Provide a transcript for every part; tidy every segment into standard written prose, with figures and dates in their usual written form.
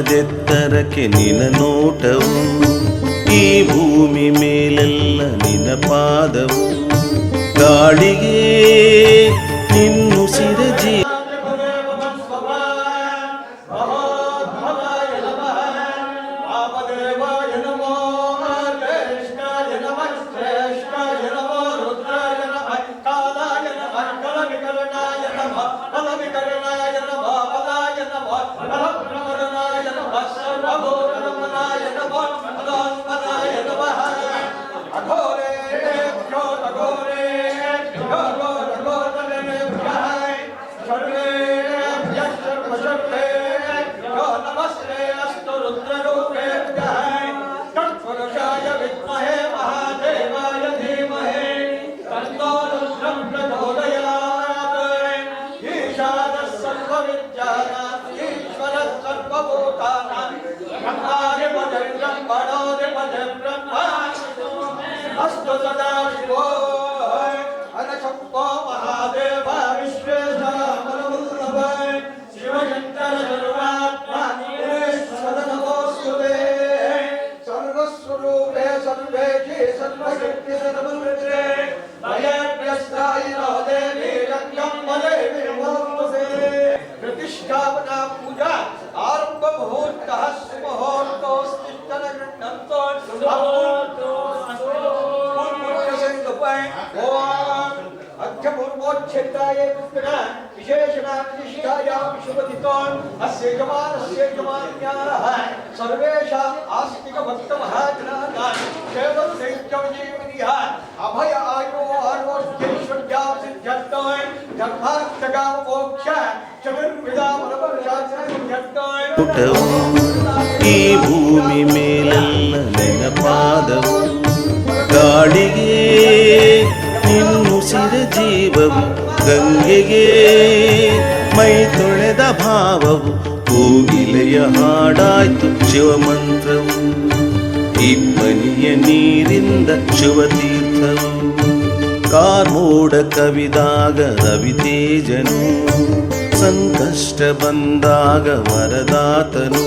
ಆಕಾಶದೆತ್ತರಕ್ಕೆ ನಿನ ನೋಟವು, ಈ ಭೂಮಿ ಮೇಲೆಲ್ಲ ನಿನ ಪಾದವು, ಗಾಳಿಗೆ ನಿನ್ನುಸಿರ ಜೀ अस्तु सदा शिवो हरशक्तो महादेव विश्वेशा परमवल्लभ शिवशंकर सर्वात्मा सदनमोस्तुते सर्वस्वरूपे सर्वेशे सर्वशक्ति सर्वमूर्ते भयग्रस्ताय नो देवी रङ्गं वदेवी नमोस्तुते प्रतिष्ठापना पूजा आरंभ मुहूर्तः सुमुहूर्तोस्तिष्ठन गृह्णन्तो अक्षपूर्वोच्छेदाय पुत्रा विशेषणाविशिष्टायां शुभदितोन् अस्य यजमानस्य यजमान्याः सर्वेषाम् आस्तिकभक्तमहाजनानां केवलदैत्यविजीवनीयाः अभय आयो आरोग्यैश्वर्यां सिद्ध्यर्थाय धर्मार्थकाममोक्ष ಪುಟವು, ಈ ಭೂಮಿ ಮೇಲೆಲ್ಲ ನಿನ ಪಾದವು, ಗಾಳಿಗೆ ನಿನ್ನುಸಿರ ಜೀವವು, ಗಂಗೆಗೆ ಮೈ ತೊಳೆದ ಭಾವವು, ಕೋಗಿಲೆಯ ಹಾಡಾಯ್ತು ಶಿವಮಂತ್ರವು, ಇಬ್ಬನಿಯ ನೀರಿಂದ ಶಿವತೀರ್ಥವು, ಕಾರ್ಮೋಡ ಕವಿದಾಗ ರವಿತೇಜನು, ಸಂಕಷ್ಟ ಬಂದಾಗ ವರದಾತನು,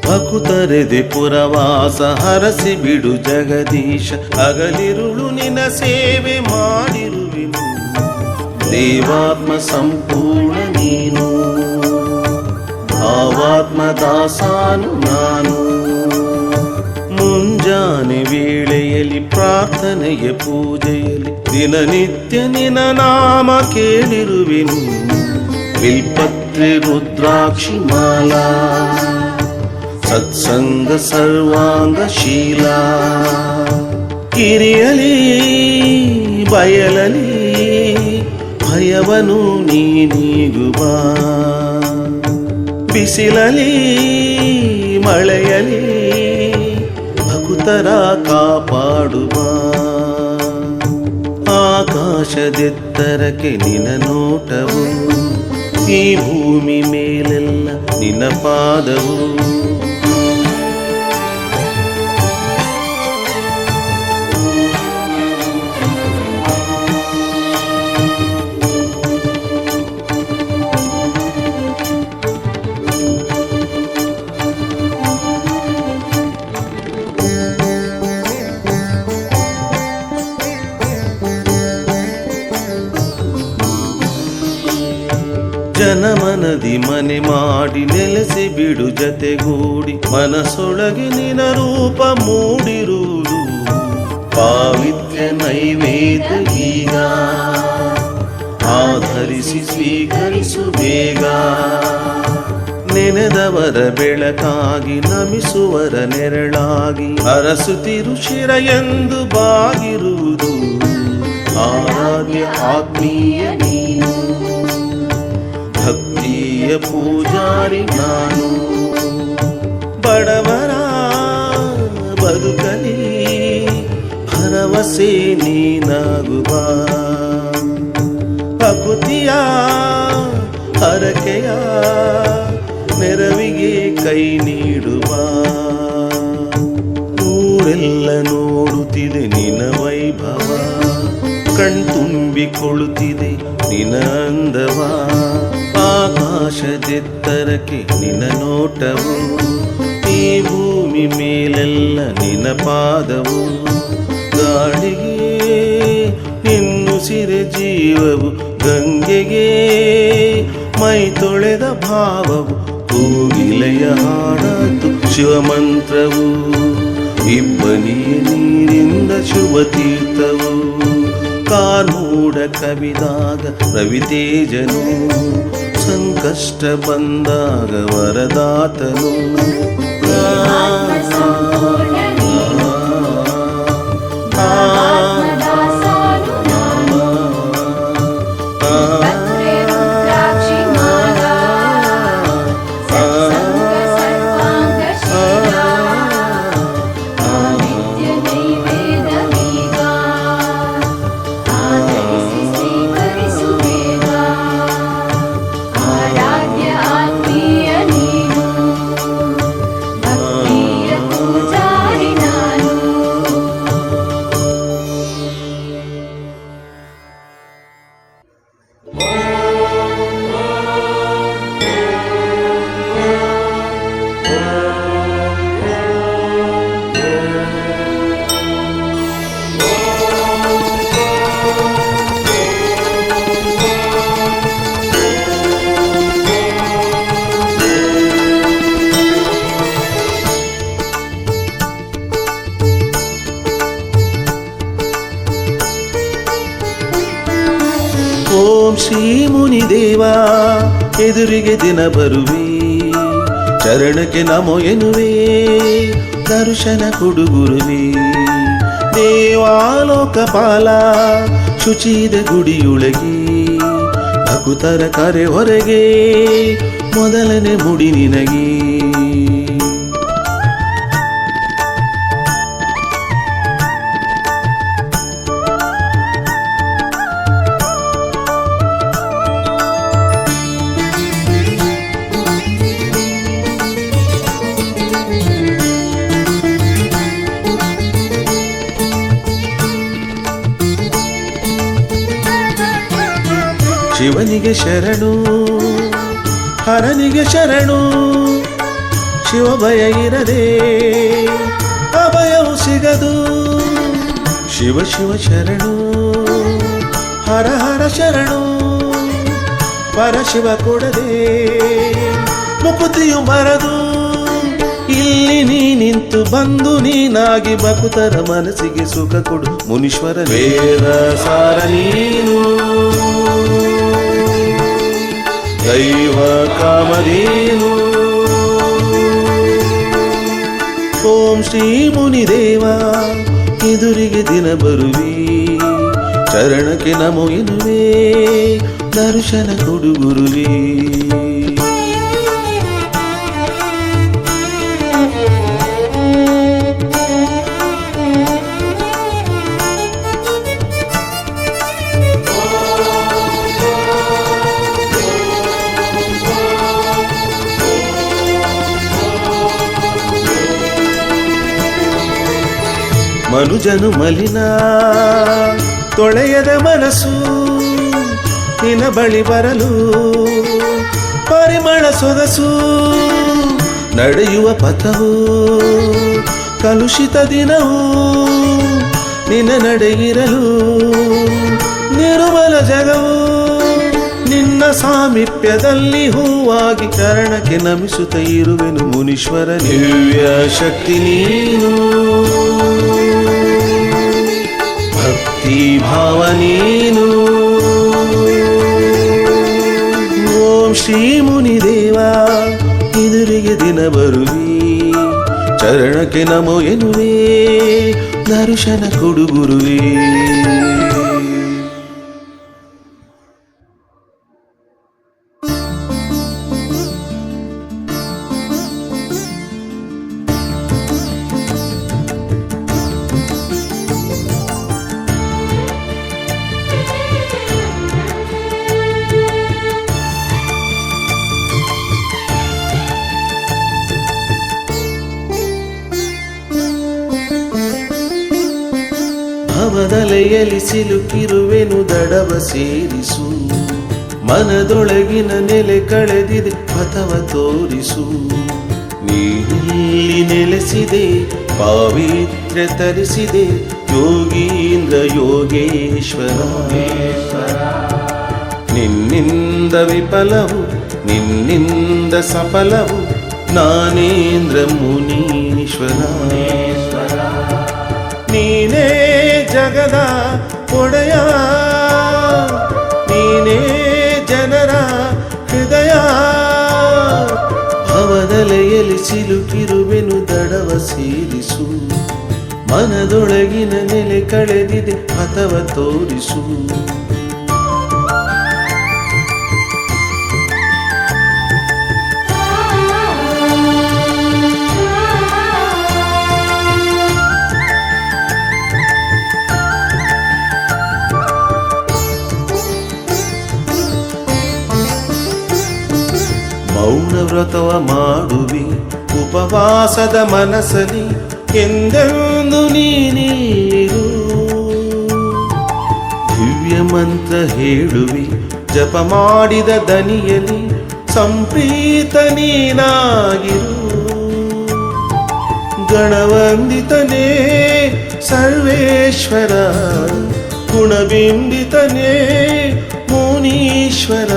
ಭಕುತರೆದೆ ಪುರವಾಸ ಹರಸಿ ಬಿಡು ಜಗದೀಶ, ಹಗಲಿರುಳು ನಿನ ಸೇವೆ ಮಾಡಿರುವೆನು, ದೇವಾತ್ಮ ಸಂಪೂರ್ಣ ನೀನು, ಭಾವಾತ್ಮ ದಾಸಾನು ನಾನು, ಮುಂಜಾನೆ ವೇಳೆಯಲ್ಲಿ ಪ್ರಾರ್ಥನೆಯ ಪೂಜೆಯಲ್ಲಿ ದಿನನಿತ್ಯ ನಿನ ನಾಮ ಕೇಳಿರುವೆನು, ಬಿಲ್ಪತ್ರೆ ರುದ್ರಾಕ್ಷಿ ಮಾಲಾ ಸತ್ಸಂಗ ಸರ್ವಾಂಗಶೀಲ, ಕಿರಿಯಲಿ ಬಯಲಲಿ ಭಯವನು ನೀಗುವ, ಬಿಸಿಲಲಿ ಮಳೆಯಲಿ ಭಕ್ತರ ಕಾಪಾಡುವ, ಆಕಾಶದೆತ್ತರಕ್ಕೆ ನಿನ ನೋಟವು, ಈ ಭೂಮಿ ಮೇಲೆಲ್ಲ ನಿನ ಪಾದವು, ಜನಮನದಿ ಮನೆ ಮಾಡಿ ನೆಲೆಸಿ ಬಿಡು ಜತೆಗೂಡಿ, ಮನಸೊಳಗೆ ನಿನ ರೂಪ ಮೂಡಿರುವುದು, ಪಾವಿತ್ರ್ಯ ನೈವೇದ್ಯ ಈಗ ಆಧರಿಸಿ ಸ್ವೀಕರಿಸು ಬೇಗ, ನೆನೆದವರ ಬೆಳಕಾಗಿ ನಮಿಸುವರ ನೆರಳಾಗಿ ಅರಸುತ್ತಿರು ಶಿರ ಎಂದು ಬಾಗಿರುವುದು, ಆರಾಧ್ಯ ಆತ್ಮೀಯ ನೀನು, ಭಕ್ತಿಯ ಪೂಜಾರಿ ನಾನು, ಬಡವರ ಬದುಕಲಿ ಆಸೆ ನೀನಾಗುವ ಪ್ರಕೃತಿಯ ಹರಕೆಯ ನೆರವಿಗೆ ಕೈ ನೀಡುವ ಊರೆಲ್ಲ ನೋಡುತ್ತಿದೆ ನಿನ್ನ ವೈಭವ ಕಣ್ತುಂಬಿಕೊಳ್ಳುತ್ತಿದೆ ನಿನ್ನ ಅಂದವ ಆಕಾಶದೆತ್ತರಕ್ಕೆ ನಿನ್ನ ನೋಟವು ಈ ಭೂಮಿ ಮೇಲೆಲ್ಲ ನಿನ್ನ ಪಾದವು ಗಾಳಿಗೆ ನಿನ್ನುಸಿರೆ ಜೀವವು ಗಂಗೆಗೆ ಮೈ ತೊಳೆದ ಭಾವವು ಕೋಗಿಲೆಯ ಹಾಡಾತು ಶಿವಮಂತ್ರವು ಇಬ್ಬನಿಯ ನೀರಿಂದ ಶುಭ ತೀರ್ಥವು ಕಾನೂಡ ಕವಿದಾಗ ರವಿತೇಜನು ಸಂಕಷ್ಟ ಬಂದಾಗ ವರದಾತನು ಓಂ ಶ್ರೀ ಮುನಿದೇವ ಎದುರಿಗೆ ದಿನ ಬರುವೆ ಚರಣಕ್ಕೆ ನಮೋ ಎನ್ನುವೆ ದರ್ಶನ ಕೊಡುಗುರುವೆ ದೇವಾಲೋಕಪಾಲ ಶುಚಿದ ಗುಡಿಯೊಳಗೆ ಭಕುತರ ಕರೆ ಹೊರಗೆ ಮೊದಲನೇ ಮುಡಿ ನಿನಗೆ ಶಿವನಿಗೆ ಶರಣು ಹರನಿಗೆ ಶರಣು ಶಿವಭಯ ಇರದೆ ಅಭಯವು ಸಿಗದು ಶಿವ ಶಿವ ಶರಣು ಹರ ಹರ ಶರಣು ಪರಶಿವ ಕೊಡದೆ ಮುಕುತಿಯು ಬರದು ಇಲ್ಲಿ ನೀ ನಿಂತು ಬಂದು ನೀನಾಗಿ ಭಕ್ತರ ಮನಸ್ಸಿಗೆ ಸುಖ ಕೊಡು ಮುನೀಶ್ವರ ವೇದ ಸಾರ ನೀನು ದೈವ ಕಾಮಧೇನು ಓಂ ಶ್ರೀ ಮುನಿದೇವ ಎದುರಿಗೆ ದಿನ ಬರುವೆ ಚರಣಕ್ಕೆ ನಮೋ ಎನ್ನುವೆ ದರ್ಶನ ಕೊಡು ಗುರುವೇ ಮನುಜನು ಮಲಿನ ತೊಳೆಯದ ಮನಸ್ಸು ನಿನ್ನ ಬಳಿ ಬರಲು ಪರಿಮಳ ಸೊಗಸು ನಡೆಯುವ ಪಥವು ಕಲುಷಿತ ದಿನವು ನಿನ್ನ ನಡೆಯಿರಲು ನಿರ್ಮಲ ಜಗವು ನಿನ್ನ ಸಾಮೀಪ್ಯದಲ್ಲಿ ಹೂವಾಗಿ ಚರಣಕ್ಕೆ ನಮಿಸುತ್ತ ಇರುವೆನು ಮುನೀಶ್ವರ ದಿವ್ಯ ಶಕ್ತಿ ನೀನು ಭಕ್ತಿ ಭಾವ ನೀನು ಓಂ ಶ್ರೀ ಮುನಿದೇವ ಎದುರಿಗೆ ದಿನ ಬರುವಿ ಚರಣಕ್ಕೆ ನಮೋ ಎನ್ನುವೆ ದರ್ಶನ ಕೊಡು ಗುರುವೇ ಭವದಲೆಯಲ್ಲಿ ಸಿಲುಕಿರುವೆನು ದಡವ ಸೇರಿಸು ಮನದೊಳಗಿನ ನೆಲೆ ಕಳೆದಿದೆ ಪಥವ ತೋರಿಸು ನೀನಿಲ್ಲಿ ನೆಲೆಸಿದೆ ಪಾವಿತ್ರ್ಯ ತರಿಸಿದೆ ಯೋಗೀಂದ್ರ ಯೋಗೇಶ್ವರ ನಿನ್ನಿಂದ ವಿಫಲವು ನಿನ್ನಿಂದ ಸಫಲವು ನಾನೇಂದ್ರ ಮುನೀಶ್ವರ ನೀನೇ ಜಗದ ಒಡೆಯ ನೀನೇ ಜನರ ಹೃದಯ ಭವದಲೆಯಲ್ಲಿ ಸಿಲುಕಿರುವೆನು ದಡವ ಸೇರಿಸು ಮನದೊಳಗಿನ ನೆಲೆ ಕಳೆದಿದೆ ಪಥವ ತೋರಿಸು ಮೌನ ವ್ರತವ ಮಾಡುವಿ ಉಪವಾಸದ ಮನಸ್ಸಲಿ ಎಂದೆಂದು ನೀನಿರು ದಿವ್ಯ ಮಂತ್ರ ಹೇಳುವಿ ಜಪ ಮಾಡಿದ ದನಿಯಲಿ ಸಂಪ್ರೀತ ನೀನಾಗಿರು ಗಣವಂದಿತನೇ ಸರ್ವೇಶ್ವರ ಗುಣಬಿಂಬಿತನೇ ಮುನೀಶ್ವರ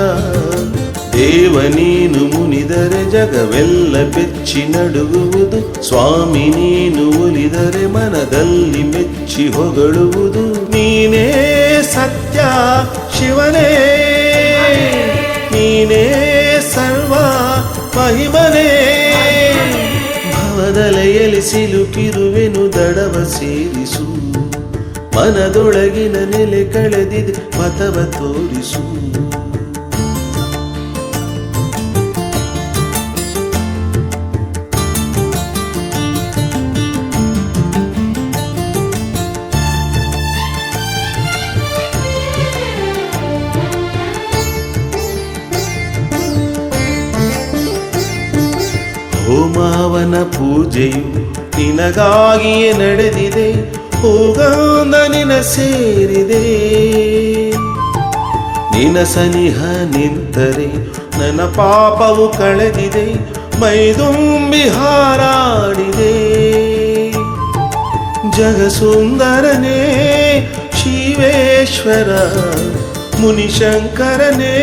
ದೇವ ನೀನು ಮುನಿದರೆ ಜಗವೆಲ್ಲ ಬೆಚ್ಚಿ ನಡುಗುವುದು ಸ್ವಾಮಿ ನೀನು ಒಲಿದರೆ ಮನದಲ್ಲಿ ಮೆಚ್ಚಿ ಹೊಗಳುವುದು ನೀನೇ ಸತ್ಯ ಶಿವನೇ ನೀನೇ ಸರ್ವ ಮಹಿಮನೇ ಭವದಲೆಯಲ್ಲಿ ಸಿಲುಕಿರುವೆನು ದಡವ ಸೇರಿಸು ಮನದೊಳಗಿನ ನೆಲೆ ಕಳೆದಿದೆ ಪಥವ ತೋರಿಸು ಹೋಮಾವನ ಪೂಜೆಯು ನಿನಗಾಗಿಯೇ ನಡೆದಿದೆ ಹೋಗಂದ ನಿನ ಸೇರಿದೆ ನಿನ ಸನಿಹ ನಿಂತರೆ ನನ್ನ ಪಾಪವು ಕಳೆದಿದೆ ಮೈದುಂಬಿ ಹಾರಾಡಿದೆ ಜಗಸುಂದರನೇ ಶಿವೇಶ್ವರ ಮುನಿಶಂಕರನೇ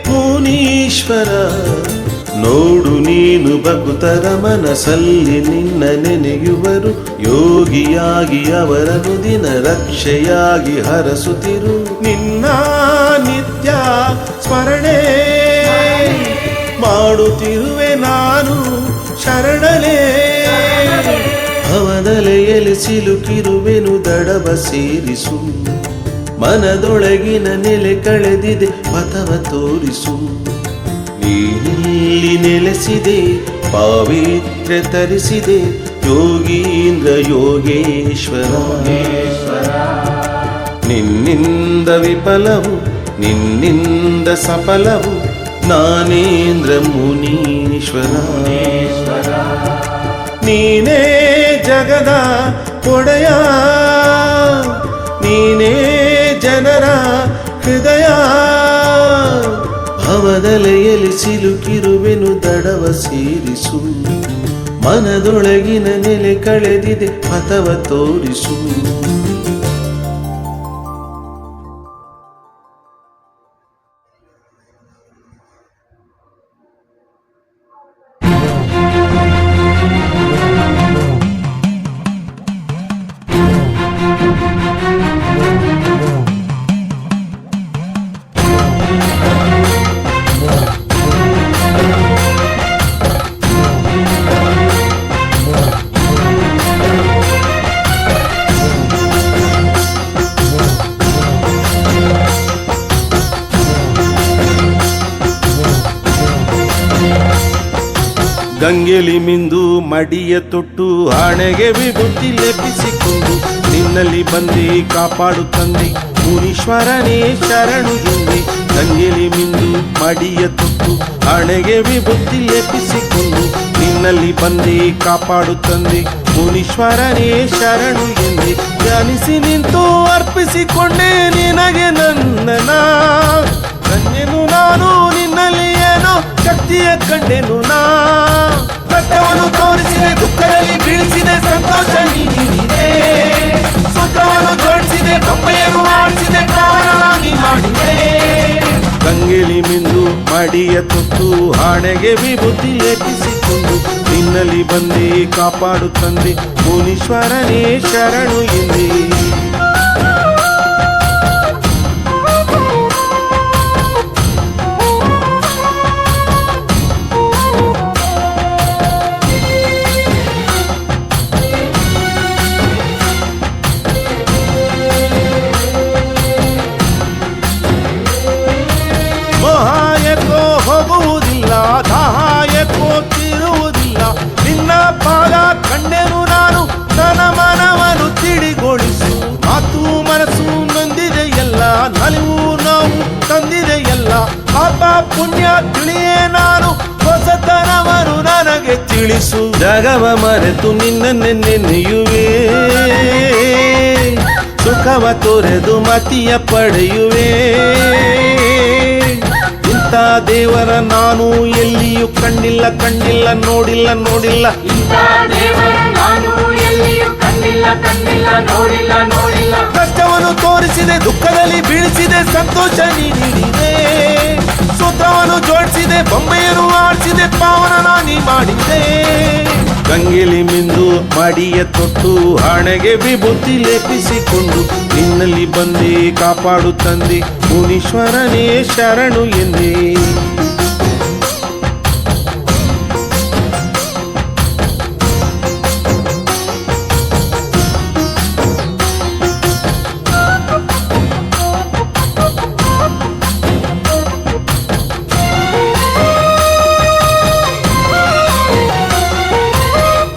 ಮುನೀಶ್ವರ ನೋಡು ನೀನು ಭಕ್ತರ ಮನಸ್ಸಲ್ಲಿ ನಿನ್ನ ನೆನೆಯುವರು ಯೋಗಿಯಾಗಿ ಅವರನ್ನು ದಿನ ರಕ್ಷೆಯಾಗಿ ಹರಸುತ್ತಿರು ನಿನ್ನ ನಿತ್ಯ ಸ್ಮರಣೆ ಮಾಡುತ್ತಿರುವೆ ನಾನು ಶರಣನೇ ಭವದಲೆಯಲ್ಲಿ ಸಿಲುಕಿರುವೆನು ದಡವ ಸೇರಿಸು ಮನದೊಳಗಿನ ನೆಲೆ ಕಳೆದಿದೆ ಪಥವ ತೋರಿಸು ನೀನಿಲ್ಲಿ ನೆಲೆಸಿದೆ ಪಾವಿತ್ರ್ಯ ತರಿಸಿದೆ ಯೋಗೀಂದ್ರ ಯೋಗೇಶ್ವರ ನಿನ್ನಿಂದ ವಿಫಲವು ನಿನ್ನಿಂದ ಸಫಲವು ನಾನೇಂದ್ರ ಮುನೀಶ್ವರ ನೀನೇ ಜಗದ ಒಡೆಯ ನೀನೇ ಜನರ ಹೃದಯ ಭವದಲೆಯಲ್ಲಿ ಸಿಲುಕಿರುವೆನು ದಡವ ಸೇರಿಸು ಮನದೊಳಗಿನ ನೆಲೆ ಕಳೆದಿದೆ ಪಥವ ತೋರಿಸು ಗಂಗೆಲಿ ಮಿಂದು ಮಡಿಯ ತೊಟ್ಟು ಹಣೆಗೆ ವಿಭೂತಿ ಲೆಪ್ಪಿಸಿಕೊಂಡು ನಿನ್ನಲ್ಲಿ ಬಂದಿ ಕಾಪಾಡು ತಂದೆ ಮುನೀಶ್ವರನೇ ಶರಣು ಎಂದೆ ಗಂಗೆಲಿ ಮಿಂದು ಮಡಿಯ ತೊಟ್ಟು ಹಣೆಗೆ ವಿಭೂತಿ ಲೆಪ್ಪಿಸಿಕೊಂಡು ನಿನ್ನಲ್ಲಿ ಬಂದಿ ಕಾಪಾಡು ತಂದೆ ಮುನೀಶ್ವರನೇ ಶರಣು ಎಂದೆ ಧ್ಯಾನಿಸಿ ನಿಂತು ಅರ್ಪಿಸಿಕೊಂಡೆ ನಿನಗೆ ನನ್ನನ ಧನ್ಯನು ನಾನು ನಿನ್ನಲ್ಲಿ ಏನೋ ಶಕ್ತಿಯ ಕಂಡೆನು ನಾ ಕಷ್ಟವನ್ನು ತೋರಿಸಿದೆ ದುಃಖದಲ್ಲಿ ಬೀಳಿಸಿದೆ ಸಂತೋಷ ನೀಡಿದೆ ಸೂತ್ರವನ್ನು ಜೋಡಿಸಿದೆ ಬೊಬ್ಬೆಯನ್ನು ಆಡಿಸಿದೆ ಕಾರಣವಾಗಿ ಮಾಡಿದೆ ಗಂಗೆಲಿ ಮಿಂದು ಮಡಿಯ ತೊಟ್ಟು ಹಾಣೆಗೆ ವಿಭೂತಿ ಲೇಪಿಸಿಕೊಂಡು ನಿನ್ನಲ್ಲಿ ಬಂದೆ ಕಾಪಾಡು ತಂದೆ ಮುನೀಶ್ವರನೇ ಶರಣು ಎಂದೇ ಮಹಾಯಕೋ ಹೋಗುವುದಿಲ್ಲ ದಾಹಾಯಕೋ ತೀರುವುದಿಲ್ಲ ನಿನ್ನ ಪಾದ ಕಂಡೆನು ನಾನು ನನ್ನ ಮನವನ್ನು ತಿಳಿಗೊಳಿಸು ಮಾತು ಮನಸ್ಸು ನೊಂದಿದೆಯಲ್ಲ ನಲಿವು ನೋವು ತಂದಿದೆಯಲ್ಲ ಪಾಪ ಪುಣ್ಯ ತಿಳಿಯೇ ನಾನು ಹೊಸತನವನ್ನು ನನಗೆ ತಿಳಿಸು ಜಗವ ಮರೆತು ನಿನ್ನನ್ನೇ ನೆನೆಯುವೆ ಸುಖವ ತೊರೆದು ಮತಿಯ ಪಡೆಯುವೆ ಇಂಥ ದೇವರ ನಾನು ಎಲ್ಲಿಯೂ ಕಂಡಿಲ್ಲ ಕಂಡಿಲ್ಲ ನೋಡಿಲ್ಲ ನೋಡಿಲ್ಲ ಇಂಥ ದೇವರ ನಾನು ಎಲ್ಲಿಯೂ ಕಂಡಿಲ್ಲ ಕಂಡಿಲ್ಲ ನೋಡಿಲ್ಲ ನೋಡಿಲ್ಲ ಕಷ್ಟವನ್ನು ತೋರಿಸಿದೆ ದುಃಖದಲ್ಲಿ ಬೀಳಿಸಿದೆ ಸಂತೋಷ ನೀಡಿದೆ ಸೂತ್ರವನ್ನು ಜೋಡಿಸಿದೆ ಬೊಂಬೆಯನ್ನು ಆಡಿಸಿದೆ ಪಾವನ ನೀ ಮಾಡಿದೆ ಗಂಗೆಲಿ ಮಿಂದು ಮಡಿಯ ತೊಟ್ಟು ಹಣೆಗೆ ವಿಭೂತಿ ಲೇಪಿಸಿಕೊಂಡು ನಿನ್ನಲ್ಲಿ ಬಂದೆ ಕಾಪಾಡು ತಂದೆ ಮುನೀಶ್ವರನೇ ಶರಣು ಎಂದೇ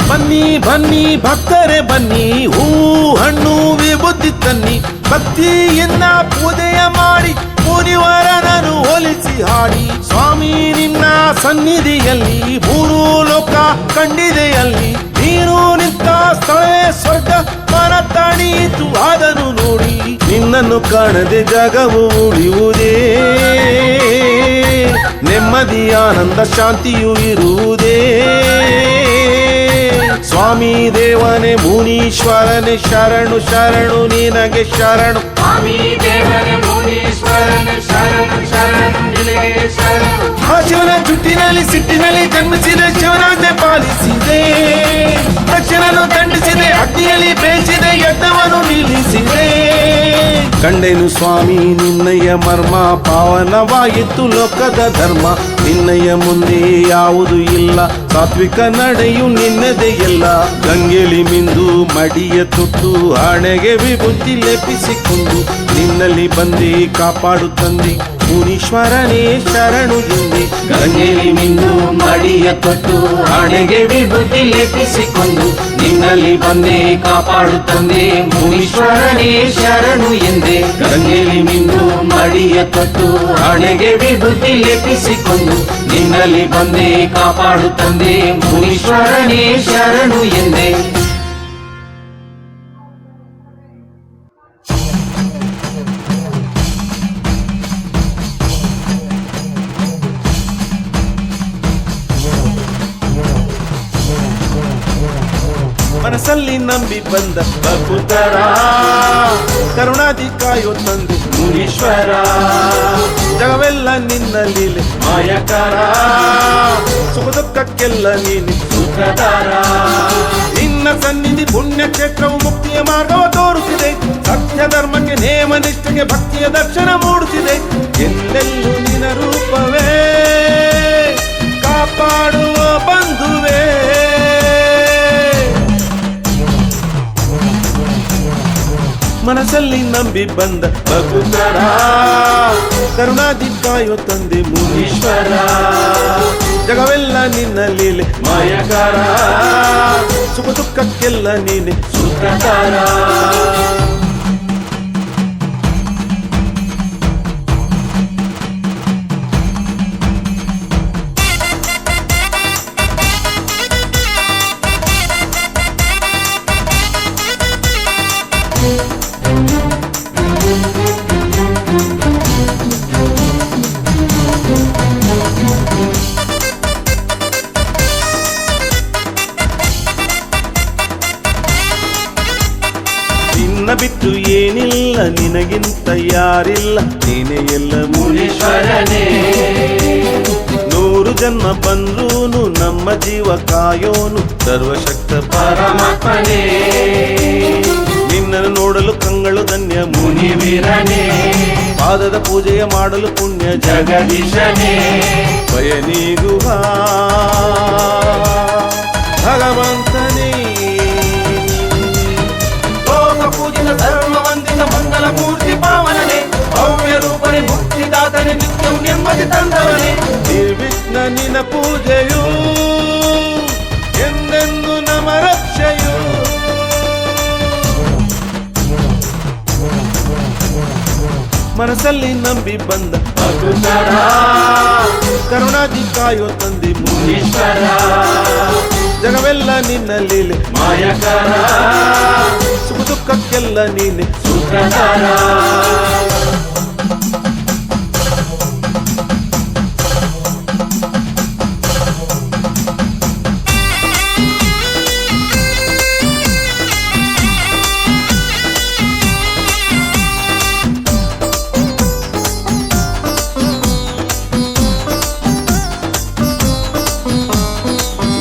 ಬನ್ನಿ ಬನ್ನಿ ಭಕ್ತರೇ ಬನ್ನಿ ಹೂ ಹಣ್ಣು ವಿಭೂತಿ ತನ್ನಿ ಭಕ್ತಿಯನ್ನ ಪೂಜೆಯ ಮಾಡಿ ಮುನಿವರನನ್ನು ಹೋಲಿಸಿ ಹಾಡಿ ಸ್ವಾಮಿ ನಿನ್ನ ಸನ್ನಿಧಿಯಲ್ಲಿ ಮೂರು ಲೋಕ ಕಂಡಿದೆಯಲ್ಲಿ ನೀನು ನಿಂತ ಸ್ಥಳವೇ ಸ್ವರ್ಗ ಮನ ತಾಣೀತು ಅದನ್ನು ನೋಡಿ ನಿನ್ನನ್ನು ಕಾಣದೆ ಜಗವು ಉಳಿಯುವುದೇ ನೆಮ್ಮದಿ ಆನಂದ ಶಾಂತಿಯು ಇರುವುದೇ ಸ್ವಾಮಿ ದೇವನೇ ಮುನೀಶ್ವರನೇ ಶರಣು ಶರಣು ನಿನಗೆ ಶರಣು ಸ್ವಾಮಿ ದೇವರೇ ಮುನೀಶ್ವರನೇ ಶರಣು ಶರಣು ನಿನಗೆ ಶರಣು ಆ ಶಿವನ ಜುಟ್ಟಿನಲ್ಲಿ ಸಿಟ್ಟಿನಲ್ಲಿ ಜನ್ಮಿಸಿದೆ ಶಿವನಾಜ್ಞೆ ಪಾಲಿಸಿದೆ ದಕ್ಷಿಣನು ದಂಡಿಸಿದೆ ಅಗ್ನಿಯಲ್ಲಿ ಬೇಯಿಸಿದೆ ಯಜ್ಞವನ್ನು ನಿಲ್ಲಿಸಿದೆ ಕಂಡೆನು ಸ್ವಾಮಿ ನಿನ್ನಯ ಮರ್ಮ ಪಾವನವಾಯಿತು ಲೋಕದ ಧರ್ಮ ನಿನ್ನಯ ಮುಂದೆ ಯಾವುದು ಇಲ್ಲ ಸಾತ್ವಿಕ ನಡೆಯು ನಿನ್ನದೇ ಎಲ್ಲ ಗಂಗೆಲಿ ಮಿಂದು ಮಡಿಯ ತೊಟ್ಟು ಹಣೆಗೆ ವಿಭೂತಿ ಲೇಪಿಸಿಕೊಂಡು ನಿನ್ನಲ್ಲಿ ಬಂದೆ ಕಾಪಾಡು ತಂದೆ ಮುನೀಶ್ವರನೇ ಶರಣು ಎಂದೇ ಗಂಗೆಲಿ ಮಿಂದು ಮಡಿಯ ತೊಟ್ಟು ಹಣೆಗೆ ವಿಭೂತಿ ಲೇಪಿಸಿಕೊಂಡು ನಿನ್ನಲ್ಲಿ ಬಂದೆ ಕಾಪಾಡು ತಂದೆ ಮುನೀಶ್ವರನೇ ಶರಣು ಎಂದೇ ಗಂಗೆಲಿ ಮಿಂದು ಮಡಿಯ ತೊಟ್ಟು ಹಣೆಗೆ ವಿಭೂತಿ ಲೇಪಿಸಿಕೊಂಡು ನಿನ್ನಲ್ಲಿ ಬಂದೆ ಕಾಪಾಡು ತಂದೆ ಮುನೀಶ್ವರನೇ ಶರಣು ಎಂದೇ ಮನಸ್ಸಲ್ಲಿ ನಂಬಿ ಬಂದ ಭಕ್ತರ ಕರುಣಾದಿ ಕಾಯೋ ತಂದೆ ಮುನೀಶ್ವರ ಜಗವೆಲ್ಲ ನಿನ್ನ ಲೀಲೆ ಮಾಯಕಾರ ಸುಖ ದುಃಖಕ್ಕೆಲ್ಲ ನೀನು ಸೂತ್ರಧಾರ ನಿನ್ನ ಸನ್ನಿಧಿ ಪುಣ್ಯ ಕ್ಷೇತ್ರವು ಮುಕ್ತಿಯ ಮಾರ್ಗವ ತೋರುತ್ತಿದೆ ಸತ್ಯ ಧರ್ಮಕ್ಕೆ ನೇಮ ನಿಷ್ಠೆಗೆ ಭಕ್ತಿಯ ದರ್ಶನ ಮೂಡುತ್ತಿದೆ ಎಲ್ಲೆಲ್ಲೂ ನಿನ್ನ ರೂಪವೇ ಕಾಪಾಡುವ ಬಂಧುವೇ ಮನಸ್ಸಲ್ಲಿ ನಂಬಿ ಬಂದ ಭಕ್ತರ ಕರುಣಾದಿ ಕಾಯೋ ತಂದೆ ಮುನೀಶ್ವರ ಜಗವೆಲ್ಲ ನಿನ್ನ ಲೀಲೆ ಮಾಯಕಾರ ಸುಖ ದುಃಖಕ್ಕೆಲ್ಲ ನೀನೆ ಸೂತ್ರಧಾರ ನಿನಗಿಂತ ಯಾರಿಲ್ಲ ನೀನೇ ಎಲ್ಲ ಮುನೀಶ್ವರನೇ 100 ಜನ್ಮ ಬಂದ್ರೂನು ನಮ್ಮ ಜೀವ ಕಾಯೋನು ಸರ್ವಶಕ್ತ ಪರಮಾತ್ಮನೇ ನಿನ್ನನ್ನು ನೋಡಲು ಕಂಗಳು ಧನ್ಯ ಮುನಿವೀರನೇ ಪಾದದ ಪೂಜೆಯ ಮಾಡಲು ಪುಣ್ಯ ಜಗದೀಶನೇ ಭಯ ನೀಗುವ ಭಗವಂತನೇ ಲೋಕ ಪೂಜಿತ ಸರ್ವ ವಂದಿತ ಮಂಗಲ ಮೂರ್ತಿ ಪಾವನನೇ ಭವ್ಯ ರೂಪನೆ ಮುಕ್ತಿದಾತನೆ ನಿತ್ಯವು ನೆಮ್ಮದಿ ತಂದವನೇ ನಿರ್ವಿಘ್ನ ನಿನ ಪೂಜೆಯು ಎಂದೆಂದು ನಮ ರಕ್ಷೆಯು ಮನಸ್ಸಲ್ಲಿ ನಂಬಿ ಬಂದ ಭಕ್ತರ ಕರುಣಾದಿ ಕಾಯೋ ತಂದಿ ಮುನೀಶ್ವರ ಜಗವೆಲ್ಲ ನಿನ್ನ ಲೀಲೆ ಮಾಯಕರ ಸುಖ ದುಃಖಕ್ಕೆಲ್ಲ ನೀನೆ ಸೂತ್ರಧಾರ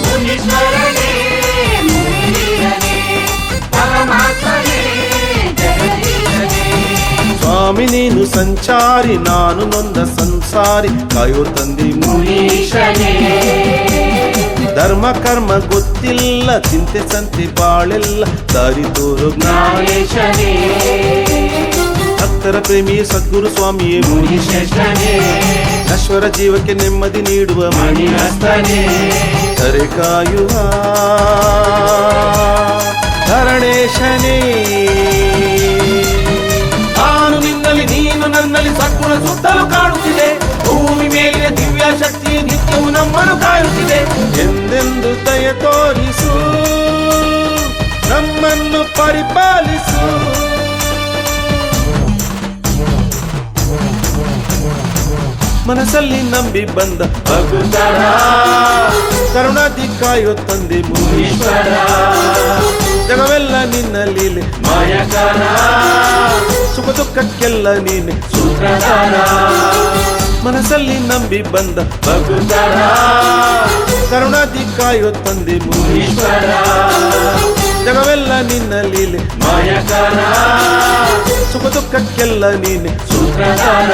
ಮುನೀಶ್ವರನೇ ಮುನಿವೀರನೇ ಪರಮಾತ್ಮನೇ ಜಗದೀಶನೇ ಸ್ವಾಮಿ ನೀನು ಸಂಚಾರಿ ನಾನು ನೊಂದ ಸಂಸಾರಿ ಕಾಯೋ ತಂದಿ ಮುನೀಶನೇ ಧರ್ಮ ಕರ್ಮ ಗೊತ್ತಿಲ್ಲ ಚಿಂತೆ ಸಂತೆ ಬಾಳೆಲ್ಲ ದಾರಿ ತೋರು ನಾಯೇಶನೇ ಭಕ್ತರ ಪ್ರೇಮಿ ಸದ್ಗುರು ಸ್ವಾಮಿಯೇ ಮುನಿಶ್ರೇಷ್ಠನೇ ನಶ್ವರ ಜೀವಕ್ಕೆ ನೆಮ್ಮದಿ ನೀಡುವ ಮಣಿಹಸ್ತನೇ ಧರೆ ಕಾಯುವ ಧರಣೇಶನೇ ನಾನು ನಿನ್ನಲ್ಲಿ ನೀನು ನನ್ನಲ್ಲಿ ಸದ್ಗುಣ ಸುತ್ತಲೂ ಕಾಣುತ್ತಿದೆ ಭೂಮಿ ಮೇಲಿನ ದಿವ್ಯ ಶಕ್ತಿ ನಿತ್ಯವು ನಮ್ಮನ್ನು ಕಾಯುತ್ತಿದೆ ಎಂದೆಂದು ದಯ ತೋರಿಸು ನಮ್ಮನ್ನು ಪರಿಪಾಲಿಸು ಮನಸ್ಸಲ್ಲಿ ನಂಬಿ ಬಂದ ಭಕ್ತರ ಕರುಣಾದಿ ಕಾಯೋ ತಂದೆ ಮುನೀಶ್ವರ ಜಗವೆಲ್ಲ ನಿನ್ನ ಲೀಲೆ ಮಾಯಕರ ಸುಖ ದುಃಖಕ್ಕೆಲ್ಲ ನೀನೆ ಸೂತ್ರಧಾರ ಮನಸ್ಸಲ್ಲಿ ನಂಬಿ ಬಂದ ಭಕ್ತರ ಕರುಣಾದಿ ಕಾಯೋ ತಂದೆ ಮುನೀಶ್ವರ ಜಗವೆಲ್ಲ ನಿನ್ನ ಲೀಲೆ ಮಾಯಕರ ಸುಖ ದುಃಖಕ್ಕೆಲ್ಲ ನೀನೆ ಸೂತ್ರಧಾರ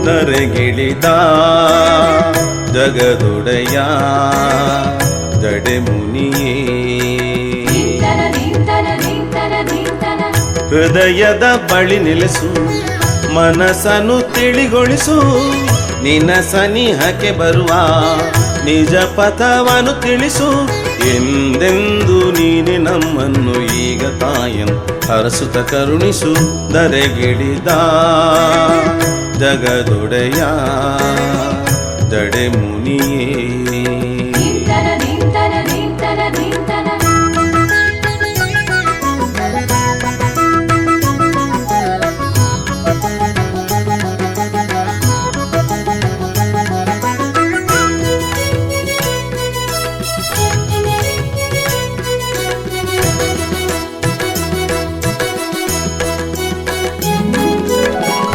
ನರಗಿಳಿದ ಜಗದೊಡೆಯ ಜಡೆ ಮುನಿಯೇ ಹೃದಯದ ಬಳಿ ನೆಲೆಸು ಮನಸ್ಸನ್ನು ತಿಳಿಗೊಳಿಸು ನಿನ್ನ ಸನಿಹಕ್ಕೆ ಬರುವ ನಿಜ ಪಥವನ್ನು ತಿಳಿಸು ಎಂದೆಂದು ನೀನೆ ನಮ್ಮನ್ನು ಈಗ ತಾಯನ್ ಹರಸುತ್ತ ಕರುಣಿಸು ಧರೆಗಿಳಿದ ಜಗದೊಡೆಯ ಜಡೆ ಮುನಿಯೇ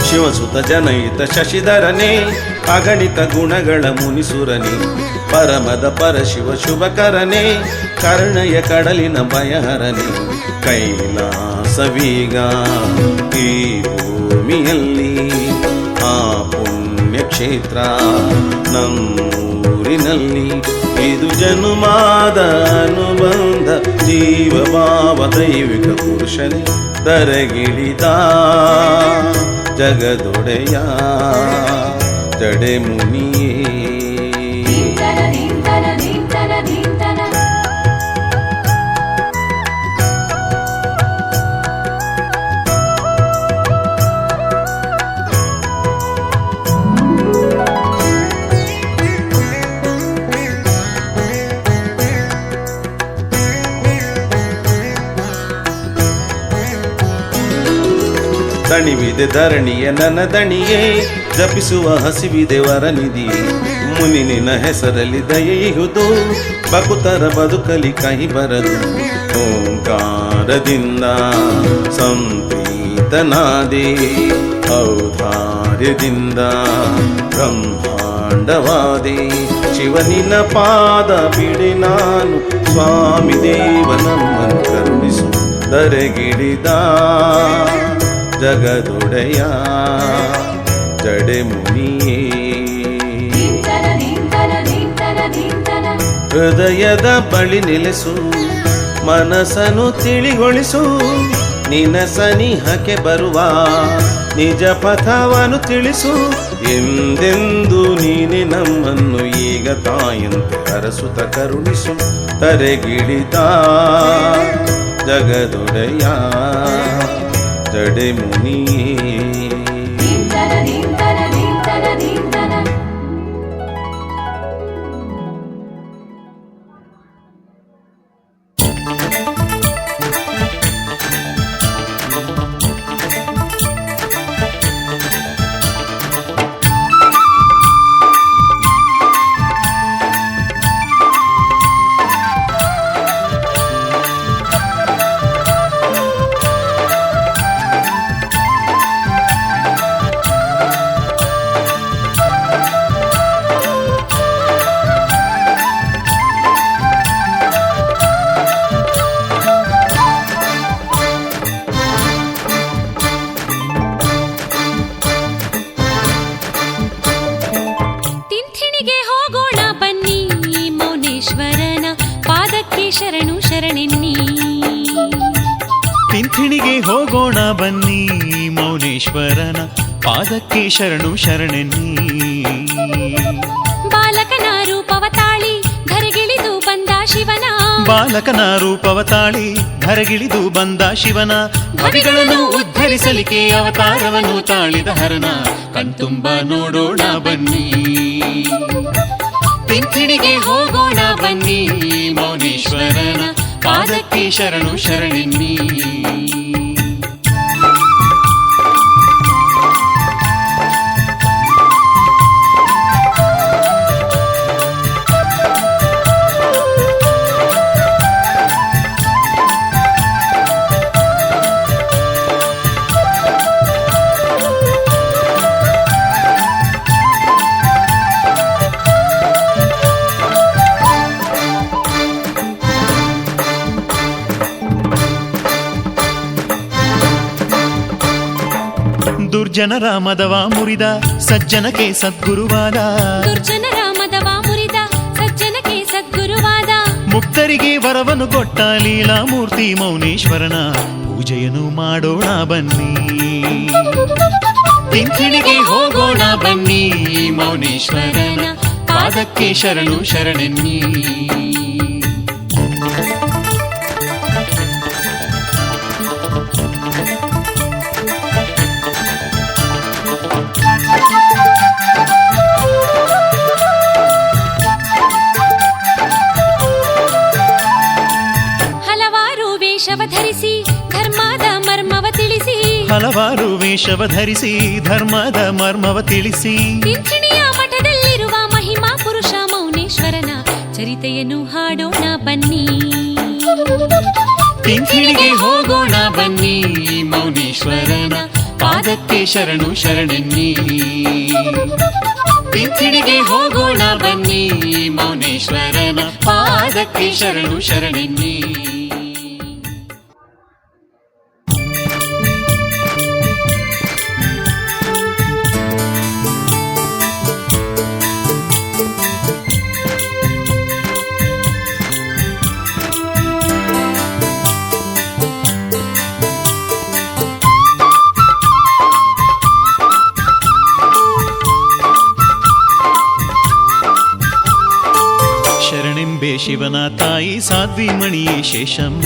ಶಿವಸುತ ಜನಯಿತ ಶಶಿಧರನೇ ಅಗಣಿತ ಗುಣಗಳ ಮುನಿಸುರನೇ ಪರಮದ ಪರಶಿವ ಶುಭಕರನೇ ಕರ್ಣಯ ಕಡಲಿನ ಭಯಹರನೇ ಕೈಲಾಸವೀಗ ಈ ಭೂಮಿಯಲ್ಲಿ ಆ ಪುಣ್ಯಕ್ಷೇತ್ರ ನಮ್ಮೂರಿನಲ್ಲಿ ಇದು ಜನುಮಾದ ಅನುಬಂಧ ಜೀವಭಾವ ದೈವಿಕ ಪುರುಷನೇ ಧರೆಗಿಳಿದ ಜಗದೊಡೆಯ ಜಡೆ ಮುನಿಯೇ ದಣಿವಿದೆ ಧರಣಿಯ ನನ್ನ ದಣಿಯೇ ಜಪಿಸುವ ಹಸಿವಿದೆ ವರನಿಧಿಯೇ ಮುನಿ ನಿನ್ನ ಹೆಸರಲ್ಲಿ ದಯೆಯುವುದು ಬಕುತರ ಬದುಕಲಿ ಕೈ ಬರದು ಓಂಕಾರದಿಂದ ಸಂಪ್ರೀತನಾದೆ ಔದಾರ್ಯದಿಂದ ಬ್ರಹ್ಮಾಂಡವಾದೆ ಶಿವನಿನ ಪಾದ ಬಿಡಿ ನಾನು ಸ್ವಾಮಿ ದೇವನಮ್ಮನ್ನು ಕರುಣಿಸು ಧರೆಗಿಡಿದ ಜಗದೊಡೆಯ ಜಡೆ ಮುನಿಯೇ ಹೃದಯದ ಬಳಿ ನೆಲೆಸು ಮನಸ್ಸನ್ನು ತಿಳಿಗೊಳಿಸು ನಿನ್ನ ಸನಿಹಕ್ಕೆ ಬರುವ ನಿಜ ಪಥವನ್ನು ತಿಳಿಸು ಎಂದೆಂದು ನೀನೆ ನಮ್ಮನ್ನು ಈಗ ತಾಯಂತೆ ಹರಸುತ್ತ ಕರುಣಿಸು ತರೆಗಿಳಿದ ಜಗದೊಡೆಯ ಜಡೆ ಮುನಿಯೇ ತಿಂಥಿಣಿಗೆ ಹೋಗೋಣ ಬನ್ನಿ ಮೌನೇಶ್ವರನ ಪಾದಕ್ಕೆ ಶರಣು ಶರಣೆನ್ನಿ ಬಾಲಕನ ರೂಪವ ತಾಳಿ ಧರೆಗಿಳಿದು ಬಂದ ಶಿವನ ಬಾಲಕನ ರೂಪವ ತಾಳಿ ಧರೆಗಿಳಿದು ಬಂದ ಶಿವನ ಭವಿಗಳನ್ನು ಉದ್ಧರಿಸಲಿಕ್ಕೆ ಅವತಾರವನ್ನು ತಾಳಿದ ಹರನ ಕಣ್ತುಂಬ ನೋಡೋಣ ಬನ್ನಿ ತಿಂಥಿಣಿಗೆ ಹೋಗೋಣ ಬನ್ನಿ ಮೌನೇಶ್ವರನ ಪಾದಕ್ಕೆ ಶರಣು ಶರಣೆನ್ನಿ ದುರ್ಜನರ ಮದವ ಮುರಿದ ಸಜ್ಜನಕ್ಕೆ ಸದ್ಗುರುವಾದ ದುರ್ಜನರ ಮದವ ಮುರಿದ ಸಜ್ಜನಕ್ಕೆ ಸದ್ಗುರುವಾದ ಮುಕ್ತರಿಗೆ ವರವನ್ನು ಕೊಟ್ಟ ಲೀಲಾಮೂರ್ತಿ ಮೌನೇಶ್ವರನ ಪೂಜೆಯನ್ನು ಮಾಡೋಣ ಬನ್ನಿ ತಿಂಥಿಣಿಗೆ ಹೋಗೋಣ ಬನ್ನಿ ಮೌನೇಶ್ವರನ ಪಾದಕ್ಕೆ ಶರಣು ಶರಣೆನ್ನಿ ಹಲವಾರು ವೇಷವ ಧರಿಸಿ ಧರ್ಮದ ಮರ್ಮವ ತಿಳಿಸಿ ತಿಂಥಿಣಿಯ ಮಠದಲ್ಲಿರುವ ಮಹಿಮಾ ಪುರುಷ ಮೌನೇಶ್ವರನ ಚರಿತೆಯನ್ನು ಹಾಡೋಣ ಬನ್ನಿ ತಿಂಥಿಣಿಗೆ ಹೋಗೋಣ ಬನ್ನಿ ಮೌನೇಶ್ವರನ ಪಾದಕ್ಕೆ ಶರಣು ಶರಣೆನ್ನಿ ತಿಂಥಿಣಿಗೆ ಹೋಗೋಣ ಬನ್ನಿ ಮೌನೇಶ್ವರನ ಪಾದಕ್ಕೆ ಶರಣು ಶರಣೆನ್ನಿ ಶಿವನ ತಾಯಿ ಸಾಧ್ವಿ ಮಣಿಯೇ ಶೇಷಮ್ಮ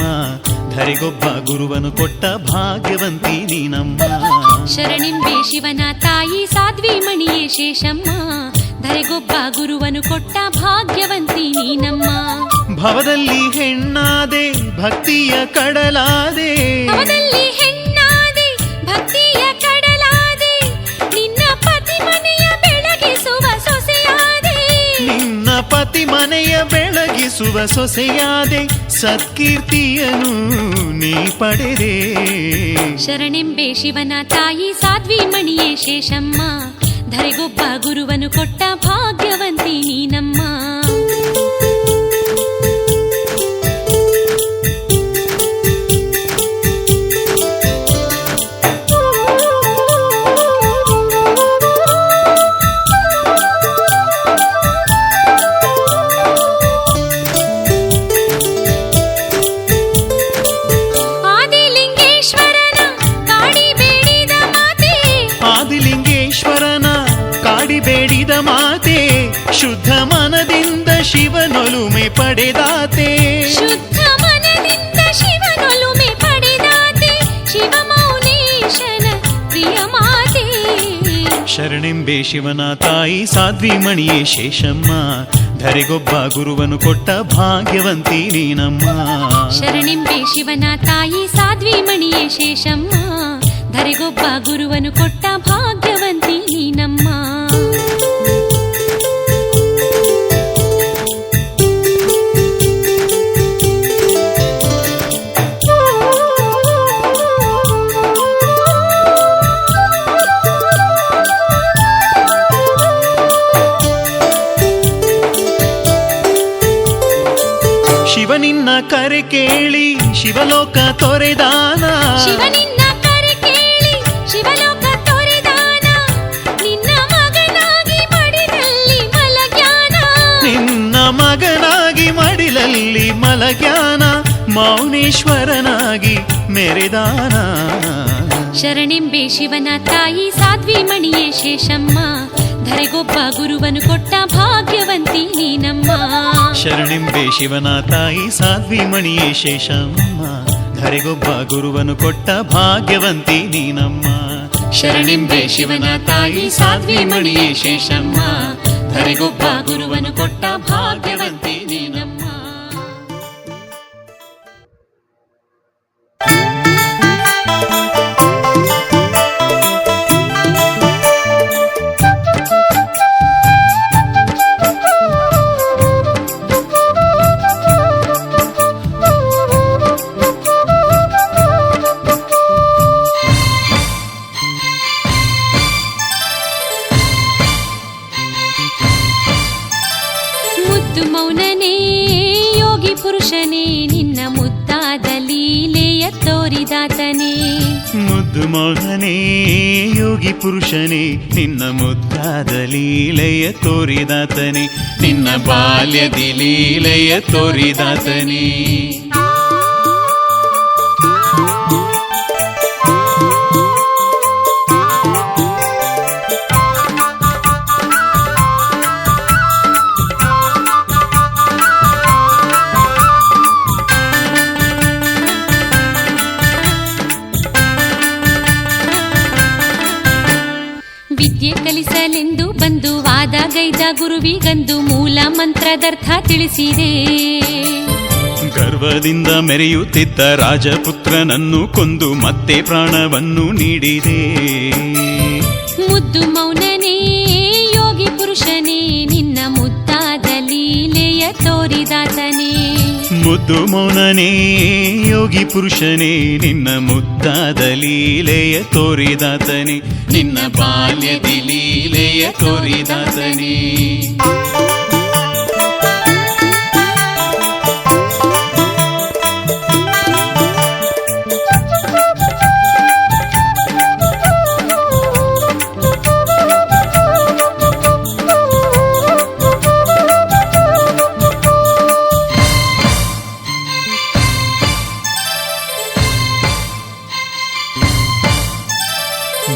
ಧರೆಗೊಬ್ಬ ಗುರುವನು ಕೊಟ್ಟ ಭಾಗ್ಯವಂತಿ ನೀನಮ್ಮ ಶರಣಿಂಬೆ ಶಿವನ ತಾಯಿ ಸಾಧ್ವಿ ಮಣಿಯೇ ಶೇಷಮ್ಮ ಧರೆಗೊಬ್ಬ ಗುರುವನು ಕೊಟ್ಟ ಭಾಗ್ಯವಂತಿ ನೀನಮ್ಮ ಭವದಲ್ಲಿ ಹೆಣ್ಣಾದೆ ಭಕ್ತಿಯ ಕಡಲಾದೆ ಭವದಲ್ಲಿ ಹೆಣ್ಣಾದೆ ಭಕ್ತಿಯ ಮೆಚ್ಚುವ ಸೊಸೆಯಾದೆ ಸತ್ಕೀರ್ತಿಯನು ನೀ ಪಡೆದೆ. ಶರಣೆಂಬೆ ಶಿವನ ತಾಯಿ ಸಾಧ್ವಿ ಮಣಿಯೇ ಶೇಷಮ್ಮ, ಧರೆಗೊಬ್ಬ ಗುರುವನು ಕೊಟ್ಟ ಭಾಗ್ಯವಂತಿ ನೀನಮ್ಮ. ಬೇಡಿದ ಮಾತೆ ಶುದ್ಧ ಮನದಿಂದ ಶಿವನೊಲುಮೆ ಪಡೆದಾತೆ. ಶುದ್ಧ ಮನದಿಂದ ಶಿವನೊಲುಮೆ ಪಡೆದಾತೆ, ಶಿವಮೌನೇಶನ ಪ್ರಿಯ ಮಾತೆ. ಶರಣೆಂಬೆ ಶಿವನ ತಾಯಿ ಸಾಧ್ವಿ ಮಣಿಯೇ ಶೇಷಮ್ಮ, ಧರೆಗೊಬ್ಬ ಗುರುವನು ಕೊಟ್ಟ ಭಾಗ್ಯವಂತಿ ನೀನಮ್ಮ. ಶರಣೆಂಬೆ ಶಿವನ ತಾಯಿ ಸಾಧ್ವಿ ಮಣಿಯೇ ಶೇಷಮ್ಮ, ಧರೆಗೊಬ್ಬ ಗುರುವನು ಕೊಟ್ಟ ಭಾಗ್ಯವಂತಿ ನೀನಮ್ಮ. ಶಿವನಿನ್ನ ಕರೆ ಕೇಳಿ ಶಿವಲೋಕ ತೊರೆದಾನ, ಶಿವನಿನ್ನ ಕರೆ ಕೇಳಿ ಶಿವಲೋಕ ತೊರೆದಾನ, ನಿನ್ನ ಮಗನಾಗಿ ಮಡಿಲಲ್ಲಿ ಮಲಗ್ಯಾನ. ನಿನ್ನ ಮಗನಾಗಿ ಮಡಿಲಲ್ಲಿ ಮಲಗ್ಯಾನ, ಮೌನೇಶ್ವರನಾಗಿ ಮೆರೆದಾನ. ಶರಣೆಂಬೆ ಶಿವನ ತಾಯಿ ಸಾಧ್ವಿ ಮಣಿಯೇ ಶೇಷಮ್ಮ, ಧರೆಗೊಬ್ಬ ಗುರುವನು ಕೊಟ್ಟ ಭಾಗ್ಯವಂತಿ ನೀನಮ್ಮ. ಶರಣೆಂಬೆ ಶಿವನ ತಾಯಿ ಸಾಧ್ವಿ ಮಣಿಯೇ ಶೇಷಮ್ಮ, ಧರೆಗೊಬ್ಬ ಗುರುವನು ಕೊಟ್ಟ ಭಾಗ್ಯವಂತಿ ನೀನಮ್ಮ. ಶರಣೆಂಬೆ ಶಿವನ ತಾಯಿ ಸಾಧ್ವಿ ಮಣಿಯೇ ಶೇಷಮ್ಮ, ಧರೆಗೊಬ್ಬ ಗುರುವನು ಕೊಟ್ಟ ಭಾಗ್ಯವಂತಿ ನೀನಮ್ಮ. ಮುದ್ದು ಮೌನನೇ ಯೋಗಿ ಪುರುಷನೇ, ನಿನ್ನ ಮುದ್ದಾದ ಲೀಲೆಯ ತೋರಿದಾತನೇ. ಮುದ್ದು ಮೌನನೇ ಯೋಗಿ ಪುರುಷನೇ, ನಿನ್ನ ಮುದ್ದಾದ ಲೀಲೆಯ ತೋರಿದಾತನೇ. ನಿನ್ನ ಬಾಲ್ಯದಿ ಲೀಲೆಯ ತೋರಿದಾತನೇ. ವಿದ್ಯೆ ಕಲಿಸಲೆಂದು ಬಂದು ವಾದಗೈದ ಗುರುವಿಗಂದು ಮೂಲ ಮಂತ್ರದರ್ಥ ತಿಳಿಸಿದೆ. ಗರ್ವದಿಂದ ಮೆರೆಯುತ್ತಿದ್ದ ರಾಜಪುತ್ರನನ್ನು ಕೊಂದು ಮತ್ತೆ ಪ್ರಾಣವನ್ನು ನೀಡಿದೆ. ಮುದ್ದು ಮೌನನೇ ಯೋಗಿ ಪುರುಷನೇ, ನಿನ್ನ ಮುದ್ದಾದ ಲೀಲೆಯ ತೋರಿದಾತನೇ. ಮುದ್ದು ಮೌನನೇ ಯೋಗಿ ಪುರುಷನೇ, ನಿನ್ನ ಮುದ್ದಾದ ಲೀಲೆಯ ತೋರಿದಾತನೇ. ನಿನ್ನ ಬಾಲ್ಯದಿ ಲೀಲೆಯ ತೋರಿದಾತನೇ.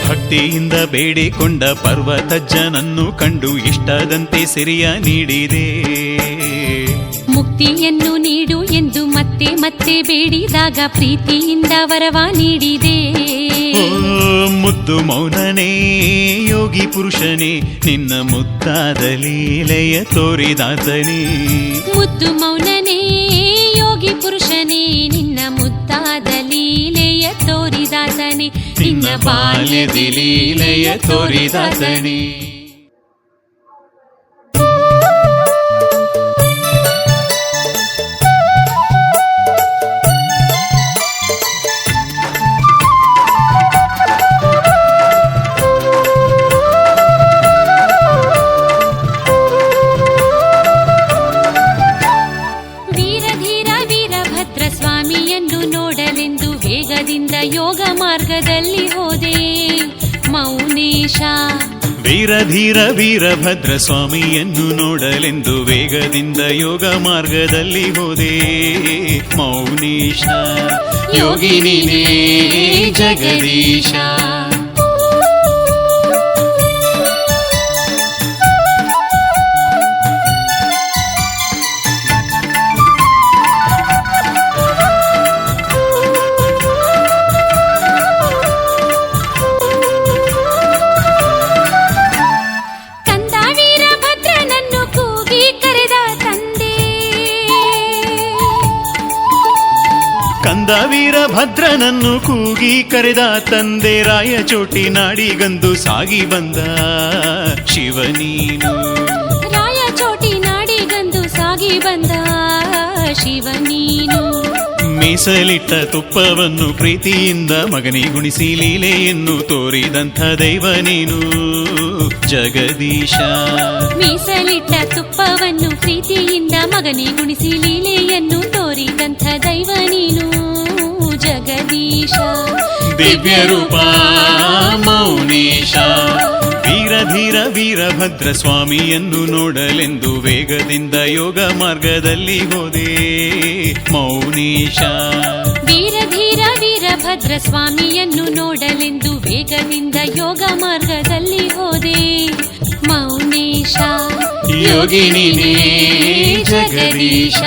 ಭಕ್ತಿಯಿಂದ ಬೇಡಿಕೊಂಡ ಪರ್ವತಜ್ಜನನ್ನು ಕಂಡು ಇಷ್ಟದಂತೆ ಸಿರಿಯ ನೀಡಿದೆ. ಮುಕ್ತಿಯನ್ನು ನೀಡು ಎಂದು ಮತ್ತೆ ಮತ್ತೆ ಬೇಡಿದಾಗ ಪ್ರೀತಿಯಿಂದ ವರವ ನೀಡಿದೆ. ಓ ಮುದ್ದು ಮೌನನೇ ಯೋಗಿ ಪುರುಷನೇ, ನಿನ್ನ ಮುದ್ದಾದ ಲೀಲೆಯ ತೋರಿದಾತನೇ. ಮುದ್ದು ಮೌನನೇ ಯೋಗಿ ಪುರುಷನೇ, ನಿನ್ನ ಮುದ್ದಾದ ಲೀಲೆಯ ತೋರಿದಾತನೇ. ನಿನ್ನ ಬಾಲ್ಯದಿ ಲೀಲೆಯ ತೋರಿದಾತನೇ. ಮೌನೇಶ. ವೀರಧೀರ ವೀರಭದ್ರ ಸ್ವಾಮಿಯನ್ನು ನೋಡಲೆಂದು ವೇಗದಿಂದ ಯೋಗ ಮಾರ್ಗದಲ್ಲಿ ಹೋದೆ ಮೌನೇಶ. ಯೋಗಿ ನೀನೇ ಜಗದೀಶ. ಕಂದ ವೀರಭದ್ರನನ್ನು ಕೂಗಿ ಕರೆದ ತಂದೆ ರಾಯಚೋಟಿ ನಾಡಿಗಂದು ಸಾಗಿ ಬಂದ ಶಿವನೀನು. ರಾಯಚೋಟಿ ನಾಡಿಗಂದು ಸಾಗಿ ಬಂದ ಶಿವನೀನು. ಮೀಸಲಿಟ್ಟ ತುಪ್ಪವನ್ನು ಪ್ರೀತಿಯಿಂದ ಮಗನಿಗುಣಿಸಿ ಲೀಲೆಯನ್ನು ತೋರಿದಂಥ ದೈವ ನೀನು ಜಗದೀಶ. ಮೀಸಲಿಟ್ಟ ತುಪ್ಪವನ್ನು ಪ್ರೀತಿಯಿಂದ ಮಗನಿಗುಣಿಸಿ ಲೀಲೆಯನ್ನು ತೋರಿದಂಥ ದೈವ ನೀನು ಜಗದೀಶ. ದಿವ್ಯ ರೂಪ ಮೌನೇಶ. ವೀರಧೀರ ವೀರಭದ್ರ ಸ್ವಾಮಿಯನ್ನು ನೋಡಲೆಂದು ವೇಗದಿಂದ ಯೋಗ ಮಾರ್ಗದಲ್ಲಿ ಹೋದೆ ಮೌನೇಶ. ವೀರಧೀರ ವೀರಭದ್ರ ಸ್ವಾಮಿಯನ್ನು ನೋಡಲೆಂದು ವೇಗದಿಂದ ಯೋಗ ಮಾರ್ಗದಲ್ಲಿ ಹೋದೆ ಮೌನೇಶ. ಯೋಗಿ ನೀನೇ ಜಗದೀಶ.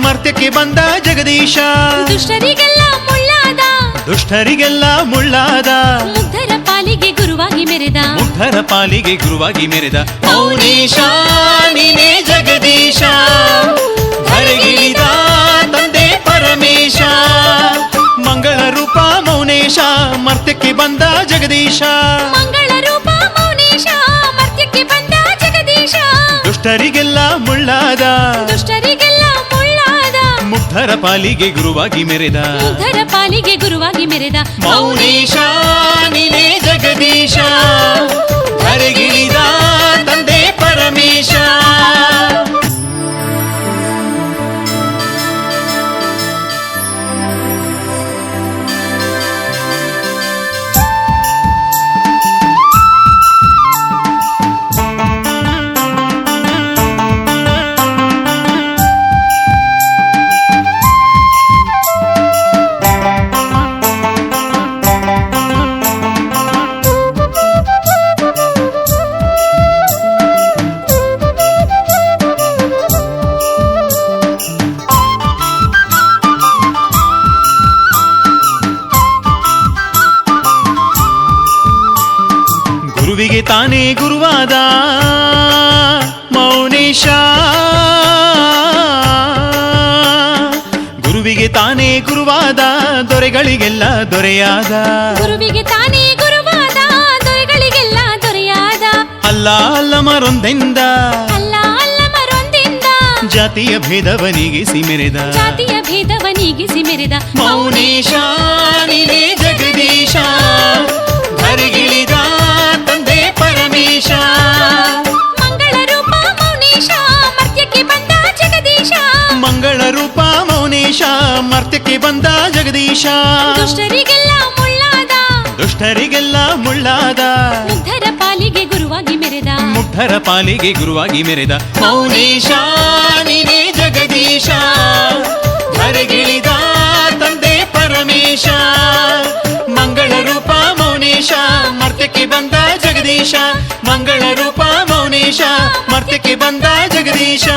ಮರ್ತ್ಯಕ್ಕೆ ಬಂದ ಜಗದೀಶ. ದುಷ್ಟರಿಗೆಲ್ಲ ಮುಳ್ಳಾದ ದುಷ್ಟರಿಗೆಲ್ಲ ಮುಳ್ಳಾದ ಮುಗ್ಧರ ಪಾಲಿಗೆ ಗುರುವಾಗಿ ಮೆರೆದ ಮುಗ್ಧರ ಪಾಲಿಗೆ ಗುರುವಾಗಿ ಮೆರೆದ ಮೌನೇಶ ನೀನೇ ಜಗದೀಶ. ಧರೆಗಿಳಿದ ತಂದೆ ಪರಮೇಶ. ಮಂಗಳ ರೂಪ ಮೌನೇಶ ಮರ್ತ್ಯಕ್ಕೆ ಬಂದ ಜಗದೀಶ. ಮಂಗಳ ರೂಪ ಮೌನೇಶ ಮರ್ತ್ಯಕ್ಕೆ ಬಂದ ಜಗದೀಶ. ದುಷ್ಟರಿಗೆಲ್ಲ ಮುಳ್ಳಾದ ದುಷ್ಟರಿಗೆಲ್ಲ ಮುಗ್ಧರ ಪಾಲಿಗೆ ಗುರುವಾಗಿ ಮೆರೆದ ಮುಗ್ಧರ ಪಾಲಿಗೆ ಗುರುವಾಗಿ ಮೆರೆದ ಮೌನೇಶ ನೀನೇ ಜಗದೀಶ. ಧರೆಗಿಳಿದ ತಂದೆ ಪರಮೇಶ. ಗುರುವಿಗೆ ತಾನೇ ಗುರುವಾದ ಮೌನೇಶ. ಗುರುವಿಗೆ ತಾನೇ ಗುರುವಾದ ದೊರೆಗಳಿಗೆಲ್ಲ ದೊರೆಯಾದ. ಗುರುವಿಗೆ ತಾನೇ ಗುರುವಾದ ದೊರೆಗಳಿಗೆಲ್ಲ ದೊರೆಯಾದ. ಅಲ್ಲ ಅಲ್ಲ ಮರೊಂದೆಂದ ಅಲ್ಲ ಅಲ್ಲ ಮರೊಂದೆಂದ ಜಾತಿಯ ಭೇದವನಿಗಿಸಿ ಮೆರೆದ ಜಾತಿಯ ಭೇದವನಿಗಿಸಿ ಮೆರೆದ ಮೌನೇಶ ನೀನೇ ಜಗದೀಶ. ಧರೆಗಿಳಿದ ತಂದೆ ಪರಮೇಶ. ಮಂಗಳ ರೂಪ ಮೌನೇಶ ಮರ್ತ್ಯಕ್ಕೆ ಬಂದ ಜಗದೀಶ. ಮಂಗಳ ರೂಪ ಮೌನೇಶ ಮರ್ತ್ಯಕ್ಕೆ ಬಂದ ಜಗದೀಶ. ದುಷ್ಟರಿಗೆಲ್ಲ ಮುಳ್ಳಾದ ದುಷ್ಟರಿಗೆಲ್ಲ ಮುಳ್ಳಾದ ಮುಗ್ಧರ ಪಾಲಿಗೆ ಗುರುವಾಗಿ ಮೆರೆದ ಮುಗ್ಧರ ಪಾಲಿಗೆ ಗುರುವಾಗಿ ಮೆರೆದ ಮೌನೇಶ ನೀನೇ ಜಗದೀಶ. ಧರೆಗಿಳಿದ ತಂದೆ ಪರಮೇಶ. ಮಂಗಳ ರೂಪ ಮೌನೇಶ ಮರ್ತ್ಯಕ್ಕೆ ಬಂದ ಜಗದೀಶ. ಮಂಗಳ ರೂಪ ಮೌನೇಶ ಮರ್ತ್ಯಕ್ಕೆ ಬಂದ ಜಗದೀಶ.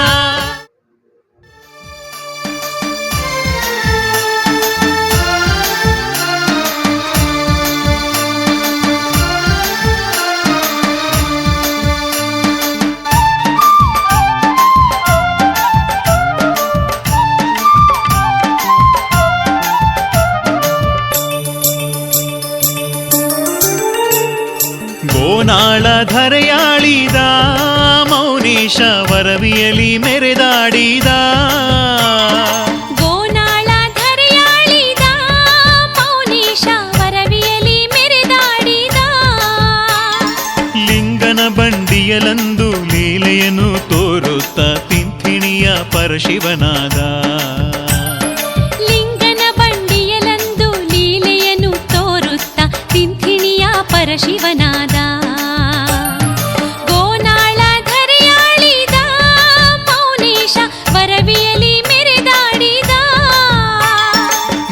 ಗೋನಾಳ ಧರೆಯಾಳಿದ ಮೌನೀಶ ವರವಿಯಲಿ ಮೆರೆದಾಡಿದ ಗೋನಾಳ ಧರೆಯಾಳಿದ ಮೌನೀಶ ವರವಿಯಲಿ ಮೆರೆದಾಡಿದ ಲಿಂಗನ ಬಂಡಿಯಲಂದು ಲೀಲೆಯನ್ನು ತೋರುತ್ತ ತಿಂಥಿಣಿಯ ಪರಶಿವನಾದ ಲಿಂಗನ ಬಂಡಿಯಲಂದು ಲೀಲೆಯನ್ನು ತೋರುತ್ತ ತಿಂಥಿಣಿಯ ಪರಶಿವನಾದ ಗೋನಾಳ ಧರೆಯಾಳಿದ ಮೌನೀಶ ವರವಿಯಲಿ ಮೆರೆದಾಡಿದ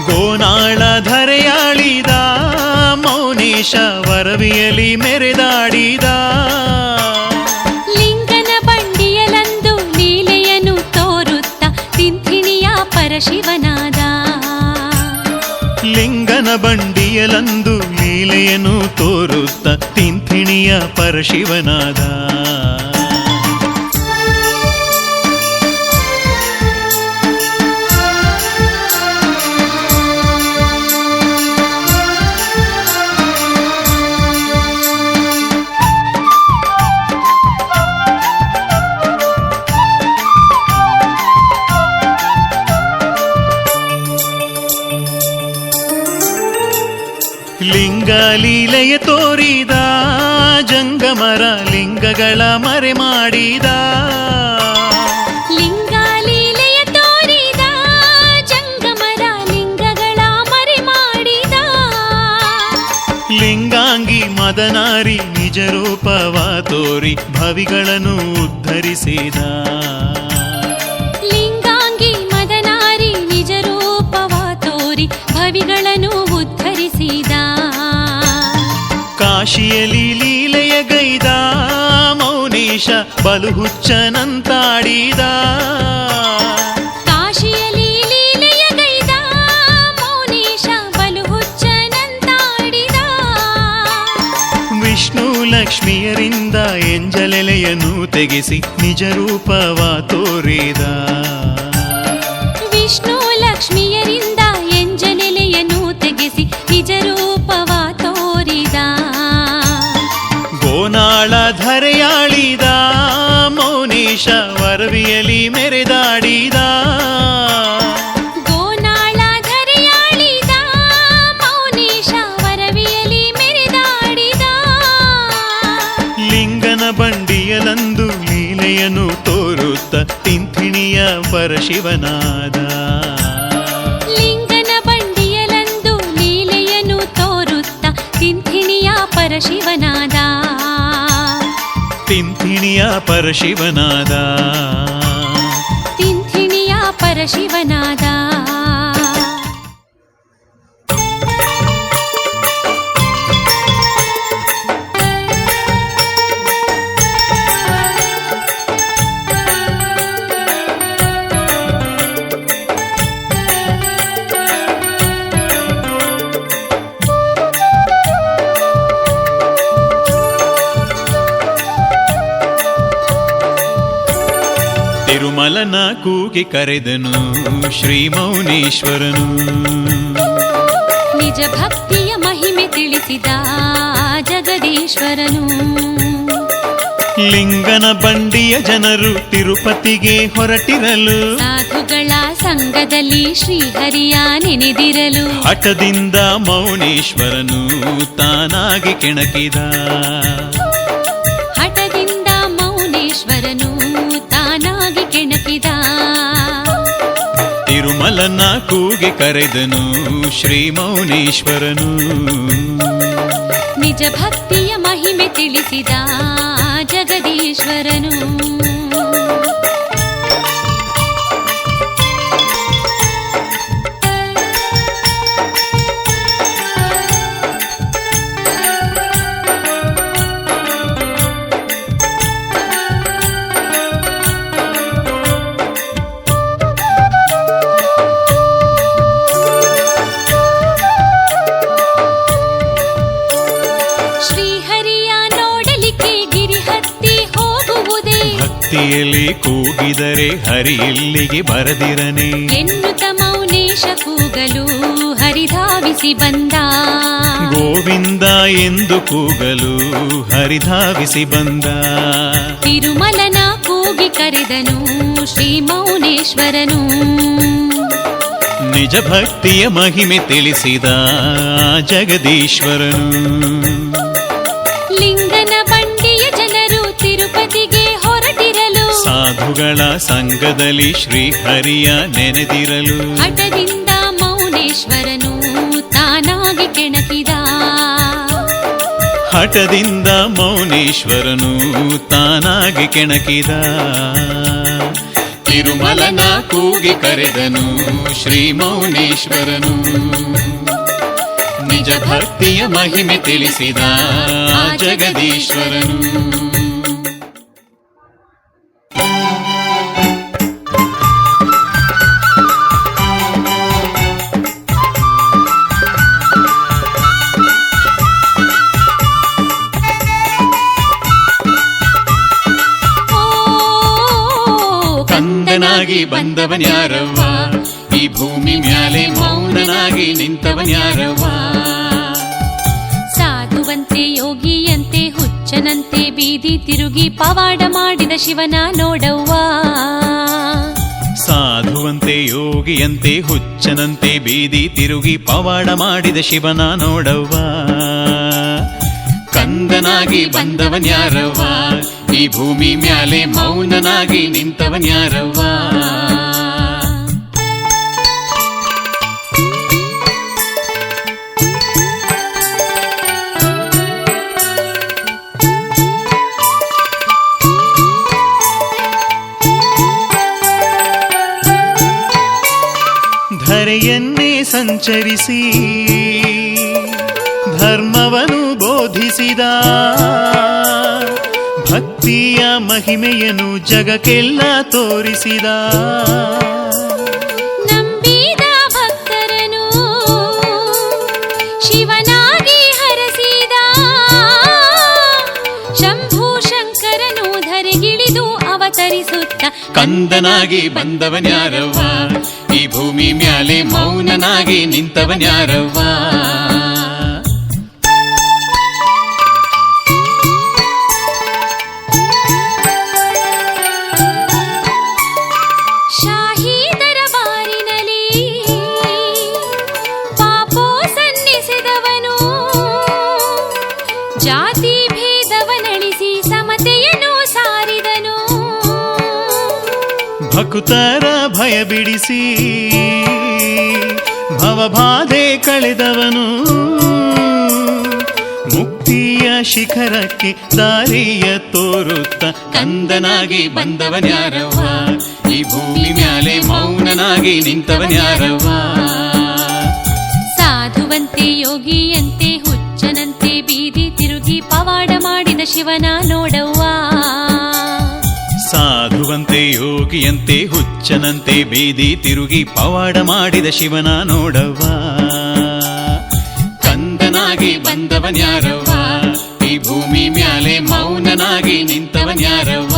ಗೋನಾಳ ಧರೆಯಾಳಿದ ಮೌನೀಶ ವರವಿಯಲಿ ಮೆರೆದಾಡಿದ ಲಿಂಗನ ಬಂಡಿಯಲಂದು ಲೀಲೆಯನ್ನು ತೋರುತ್ತ ತಿಂಥಿಣಿಯ ಪರಶಿವನಾದ ಲಿಂಗನ ಬಂಡಿಯಲಂದು ಲೀಲೆಯನ್ನು ತೋರುತ್ತ ತಿಂಥಿಣಿಯ ಪರಶಿವನಾದ ಲಿಂಗ ಲೀಲೆಯ ತೋರಿದ ಜಂಗಮರ ಲಿಂಗಗಳ ಮರೆ ಮಾಡಿದ ಲಿಂಗ ಲೀಲೆಯ ತೋರಿದ ಜಂಗಮರ ಲಿಂಗಗಳ ಮರೆ ಮಾಡಿದ ಲಿಂಗಾಂಗಿ ಮದನಾರಿ ನಿಜ ರೂಪವ ತೋರಿ ಭವಿಗಳನ್ನು ಉದ್ಧರಿಸಿದ ಲಿಂಗಾಂಗಿ ಮದನಾರಿ ನಿಜ ರೂಪವ ತೋರಿ ಭವಿಗಳನ್ನು ಉದ್ಧರಿಸಿದ ಕಾಶಿಯಲಿ ಲೀಲೆಯ ಗೈದ ಮೌನೀಶ ಬಲು ಹುಚ್ಚನಂತಾಡಿದ ಕಾಶಿಯಲಿ ಲೀಲೆಯ ಗೈದ ಮೌನೀಶ ಬಲು ಹುಚ್ಚನಂತಾಡಿದ ವಿಷ್ಣು ಲಕ್ಷ್ಮಿಯರಿಂದ ಎಂಜಲೆಲೆಯನ್ನು ತೆಗೆಸಿ ನಿಜ ರೂಪವ ತೋರಿದ ವಿಷ್ಣು ಲಕ್ಷ್ಮಿಯರಿಂದ ಎಂಜನೆಲೆಯನ್ನು ತೆಗೆಸಿ ನಿಜ ರೂಪವ ತೋರಿದ ಗೋನಾಳ ಧರೆಯಾಳಿದ ಮೌನೀಶ ವರವಿಯಲಿ ಮೆರೆದಾಡಿದ ಗೋನಾಳ ಧರೆಯಾಳಿದ ಮೌನೀಶ ವರವಿಯಲಿ ಮೆರೆದಾಡಿದ ಲಿಂಗನ ಬಂಡಿಯಲಂದು ಲೀಲೆಯನ್ನು ತೋರುತ್ತ ತಿಂಥಿಣಿಯ ಪರಶಿವನಾದ ಲಿಂಗನ ಬಂಡಿಯಲಂದು ಲೀಲೆಯನ್ನು ತೋರುತ್ತ ತಿಂಥಿಣಿಯ ಪರಶಿವನಾದ ತಿಂಥಿಣಿಯ ಪರಶಿವನಾದ ತಿಂಥಿಣಿಯ ಪರಶಿವನಾದ ತಿರುಮಲನ ಕೂಗಿ ಕರೆದನು ಶ್ರೀ ಮೌನೀಶ್ವರನು ನಿಜ ಭಕ್ತಿಯ ಮಹಿಮೆ ತಿಳಿಸಿದ ಜಗದೀಶ್ವರನು ಲಿಂಗನ ಬಂಡಿಯ ಜನರು ತಿರುಪತಿಗೆ ಹೊರಟಿರಲು ಸಾಧುಗಳ ಸಂಘದಲ್ಲಿ ಶ್ರೀಹರಿಯ ನೆನೆದಿರಲು ಹಠದಿಂದ ಮೌನೀಶ್ವರನು ತಾನಾಗಿ ಕೆಣಕಿದ ಹಠದಿಂದ ಮೌನೇಶ್ವರನು ತಾನಾಗಿ ಕೆಣಕಿದ ತಿರುಮಲನ ಕೂಗಿ ಕರೆದನು ಶ್ರೀ ಮೌನೀಶ್ವರನು ನಿಜ ಭಕ್ತಿಯ ಮಹಿಮೆ ತಿಳಿಸಿದ ಜಗದೀಶ್ವರನು ಭಕ್ತಿಯಲ್ಲಿ ಕೂಗಿದರೆ ಹರಿ ಇಲ್ಲಿಗೆ ಬರದಿರನೆ ಎನ್ನುತ್ತ ಮೌನೇಶ ಕೂಗಲು ಹರಿ ಹರಿಧಾವಿಸಿ ಬಂದ. ಗೋವಿಂದ ಎಂದು ಕೂಗಲು ಹರಿಧಾವಿಸಿ ಬಂದ. ತಿರುಮಲನ ಕೂಗಿ ಕರೆದನು ಶ್ರೀ ಮೌನೇಶ್ವರನು. ನಿಜ ಭಕ್ತಿಯ ಮಹಿಮೆ ತಿಳಿಸಿದ ಜಗದೀಶ್ವರನು. ಲಿಂಗನ ಬಂಡಿಯ ಜನರು ತಿರುಪತಿಗೆ ಹೊರಟಿರಲು. ಸಾಧುಗಳ ಸಂಘದಲ್ಲಿ ಶ್ರೀಹರಿಯ ನೆನೆದಿರಲು. ಹಠದಿಂದ ಮೌನೇಶ್ವರನು ತಾನಾಗಿ ಕೆಣಕಿದ. ಹಠದಿಂದ ಮೌನೇಶ್ವರನು ತಾನಾಗಿ ಕೆಣಕಿದ. ತಿರುಮಲನ ಕೂಗಿ ಕರೆದನು ಶ್ರೀ ಮೌನೇಶ್ವರನು. ನಿಜ ಭಕ್ತಿಯ ಮಹಿಮೆ ತಿಳಿಸಿದ ಜಗದೀಶ್ವರನು. ಕಂದನಾಗಿ ಬಂದವನ್ಯಾರವ್ವ, ಈ ಭೂಮಿ ಮ್ಯಾಲೆ ಮೌನನಾಗಿ ನಿಂತವನ್ಯಾರವ್ವ. ಸಾಧುವಂತೆ ಯೋಗಿಯಂತೆ ಹುಚ್ಚನಂತೆ ಬೀದಿ ತಿರುಗಿ ಪವಾಡ ಮಾಡಿದ ಶಿವನ ನೋಡವ್ವ. ಸಾಧುವಂತೆ ಯೋಗಿಯಂತೆ ಹುಚ್ಚನಂತೆ ಬೀದಿ ತಿರುಗಿ ಪವಾಡ ಮಾಡಿದ ಶಿವನ ನೋಡವ್ವ. ಕಂದನಾಗಿ ಬಂದವನ್ಯಾರವ್ವ, ಈ ಭೂಮಿ ಮ್ಯಾಲೆ ಮೌನನಾಗಿ ನಿಂತವನ್ಯಾರವ್ವ. ಧರೆಯನ್ನೇ ಸಂಚರಿಸಿ ಧರ್ಮವನ್ನು ಬೋಧಿಸಿದ. ಭಕ್ತಿಯ ಮಹಿಮೆಯನ್ನು ಜಗಕ್ಕೆಲ್ಲ ತೋರಿಸಿದ. ನಂಬಿದ ಭಕ್ತರನು ಶಿವನಾಗಿ ಹರಸಿದ. ಶಂಭು ಶಂಕರನು ಧರೆಗಿಳಿದು ಅವತರಿಸುತ್ತ. ಕಂದನಾಗಿ ಬಂದವನ್ಯಾರವ್ವ, ಈ ಭೂಮಿ ಮ್ಯಾಲೆ ಮೌನನಾಗಿ ನಿಂತವನ್ಯಾರವ್ವ. ಶಾಹಿ ದರಬಾರಿನಲ್ಲಿ ಪಾಪೋ ಸನ್ನಿಸಿದವನು. ಜಾತಿ ಭೇದವನಳಿಸಿ ಸಮತೆಯನ್ನು ಸಾರಿದನು. ಭಕ್ತರ ಭಯ ಬಿಡಿಸಿ ಭವಬಾಧೆ ಕಳೆದವನು. ಮುಕ್ತಿಯ ಶಿಖರಕ್ಕೆ ದಾರಿಯ ತೋರುತ್ತ. ಕಂದನಾಗಿ ಬಂದವನ್ಯಾರವ್ವ, ಈ ಭೂಮಿ ಮ್ಯಾಲೆ ಮೌನನಾಗಿ ನಿಂತವನ್ಯಾರವ್ವ. ಸಾಧುವಂತೆ ಯೋಗಿಯಂತೆ ಹುಚ್ಚನಂತೆ ಬೀದಿ ತಿರುಗಿ ಪವಾಡ ಮಾಡಿದ ಶಿವನ ನೋಡವ್ವ. ಸಾಧುವಂತೆ ಯೋಗಿಯಂತೆ ಹುಚ್ಚನಂತೆ ಬೀದಿ ತಿರುಗಿ ಪವಾಡ ಮಾಡಿದ ಶಿವನ ನೋಡವ್ವ. ಕಂದನಾಗಿ ಬಂದವನ್ಯಾರವ್ವ, ಈ ಭೂಮಿ ಮ್ಯಾಲೆ ಮೌನನಾಗಿ ನಿಂತವನ್ಯಾರವ್ವ.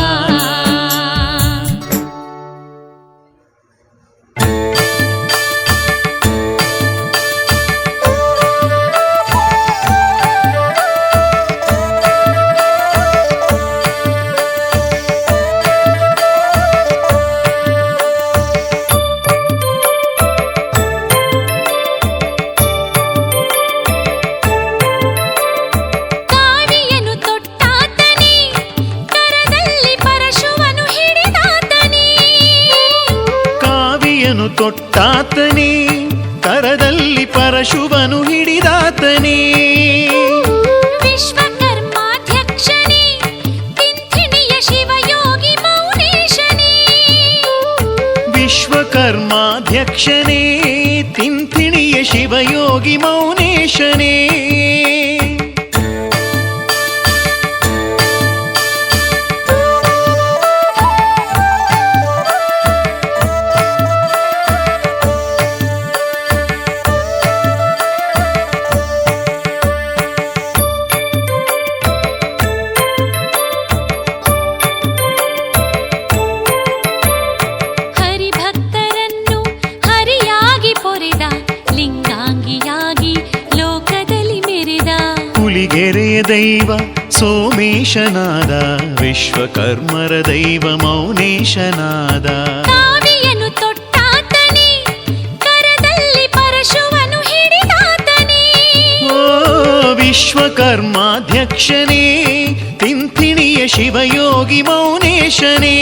ತೊಟ್ಟಾತನೇ ಕರದಲ್ಲಿ ಪರಶುವನು ಹಿಡಿದಾತನೇ. ವಿಶ್ವಕರ್ಮಾಧ್ಯಕ್ಷನೇ ತಿಂಥಿಣಿಯ ಶಿವಯೋಗಿ ಮೌನೇಶನೇ. ವಿಶ್ವಕರ್ಮಾಧ್ಯಕ್ಷನೇ ತಿಂಥಿಣಿಯ ಶಿವಯೋಗಿ ಮೌನೇಶನೇ. ಹರಿಭಕ್ತರನ್ನು ಹರಿಯಾಗಿ ಪೊರೆದ ಲಿಂಗಾಂಗಿ ವಿಶ್ವಕರ್ಮನಾಗಿ ಲೋಕದಲ್ಲಿ ಮೆರೆದ ಹುಲಿಗೆರೆಯ ದೈವ ಸೋಮೇಶನಾದ ವಿಶ್ವಕರ್ಮರ ದೈವ ಮೌನೇಶನಾದ ಕಾವಿಯನ್ನು ತೊಟ್ಟಾತನೇ ಕರದಲ್ಲಿ ಪರಶುವನ್ನು ಹಿಡಿದಾತನೇ ಓ ವಿಶ್ವಕರ್ಮಾಧ್ಯಕ್ಷನೇ ತಿಂಥಿಣಿಯ ಶಿವಯೋಗಿ ಮೌನೇಶನೇ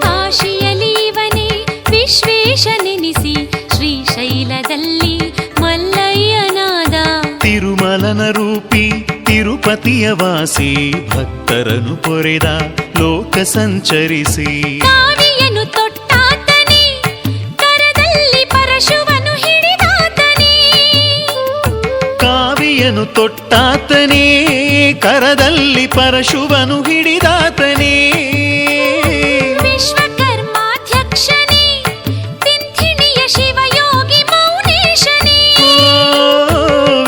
ಕಾಶಿಯಲ್ಲಿ ಇವನೇ ವಿಶ್ವೇಶನೆನಿಸಿ ಶ್ರೀಶೈಲದಲ್ಲಿ ಮಲ್ಲಯ್ಯನಾದ ತಿರುಮಲನ ರೂಪಿ ತಿರುಪತಿಯ ವಾಸಿ ಭಕ್ತರನು ಪೊರೆದ ಲೋಕ ಸಂಚರಿಸಿ ಕಾವಿಯನ್ನು ತೊಟ್ಟಾತನೇ ಕರದಲ್ಲಿ ಪರಶುವನ್ನು ಹಿಡಿದಾತನೇ ಕಾವಿಯನ್ನು ತೊಟ್ಟಾತನೇ ಕರದಲ್ಲಿ ಪರಶುವನು ಹಿಡಿದಾತನೇ ವಿಶ್ವಕರ್ಮಾಧ್ಯಕ್ಷನೇ ತಿಂಥಿಣಿಯ ಶಿವಯೋಗಿ ಮೌನೇಶನೇ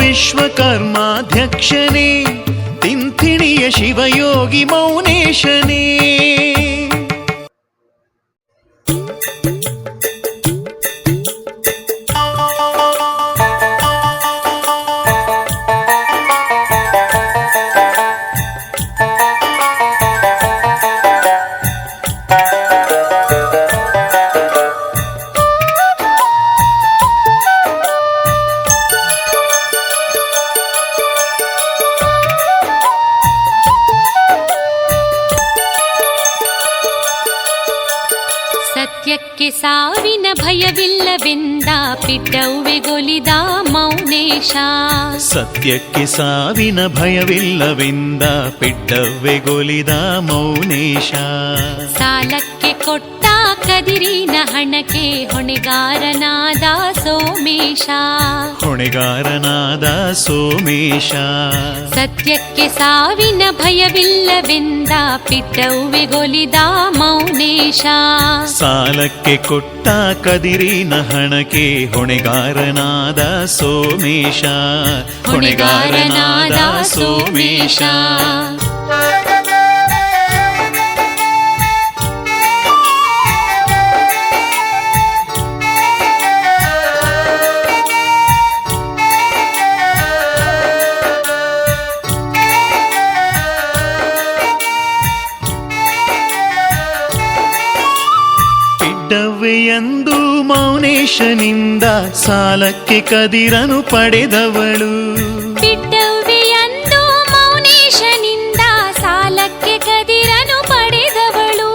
ವಿಶ್ವಕರ್ಮಾಧ್ಯಕ್ಷನೇ ತಿಂಥಿಣಿಯ ಶಿವಯೋಗಿ ಮೌನೇಶನೇ ಸತ್ಯಕ್ಕೆ ಸಾವಿನ ಭಯವಿಲ್ಲವೆಂದ ಪಿಡ್ಡವ್ವೆಗೊಲಿದ ಮೌನೇಶ ಸತ್ಯಕ್ಕೆ ಸಾವಿನ ಭಯವಿಲ್ಲವೆಂದ ಪಿಡ್ಡವ್ವೆಗೊಲಿದ ಮೌನೇಶ ಸಾಲಕ್ಕೆ ಕೊಟ್ಟ ಕದಿರಿನ ಹಣಕ್ಕೆ ಹೊಣೆಗಾರನಾದ ಸೋಮೇಶ ಹೊಣೆಗಾರನಾದ ಸೋಮೇಶ ಸತ್ಯಕ್ಕೆ ಸಾವಿನ ಭಯವಿಲ್ಲವೆಂದ ಪಿಡ್ಡವ್ವೆಗೊಲಿದ ಮೌನೇಶ ಸಾಲಕ್ಕೆ ಕೊಟ್ಟ ಕದಿರಿನ ಹಣಕ್ಕೆ ಹೊಣೆಗಾರನಾದ ಸೋಮೇಶ ಹೊಣೆಗಾರನಾದ ಸೋಮೇಶ ಪಿಡ್ಡವ್ವೆಯಂದು ಮೌನೇಶನಿಂದ ಸಾಲಕ್ಕೆ ಕದಿರನು ಪಡೆದವಳು ಪಿಡ್ಡವ್ವೆಯಂದು ಮೌನೇಶನಿಂದ ಸಾಲಕ್ಕೆ ಕದಿರನು ಪಡೆದವಳು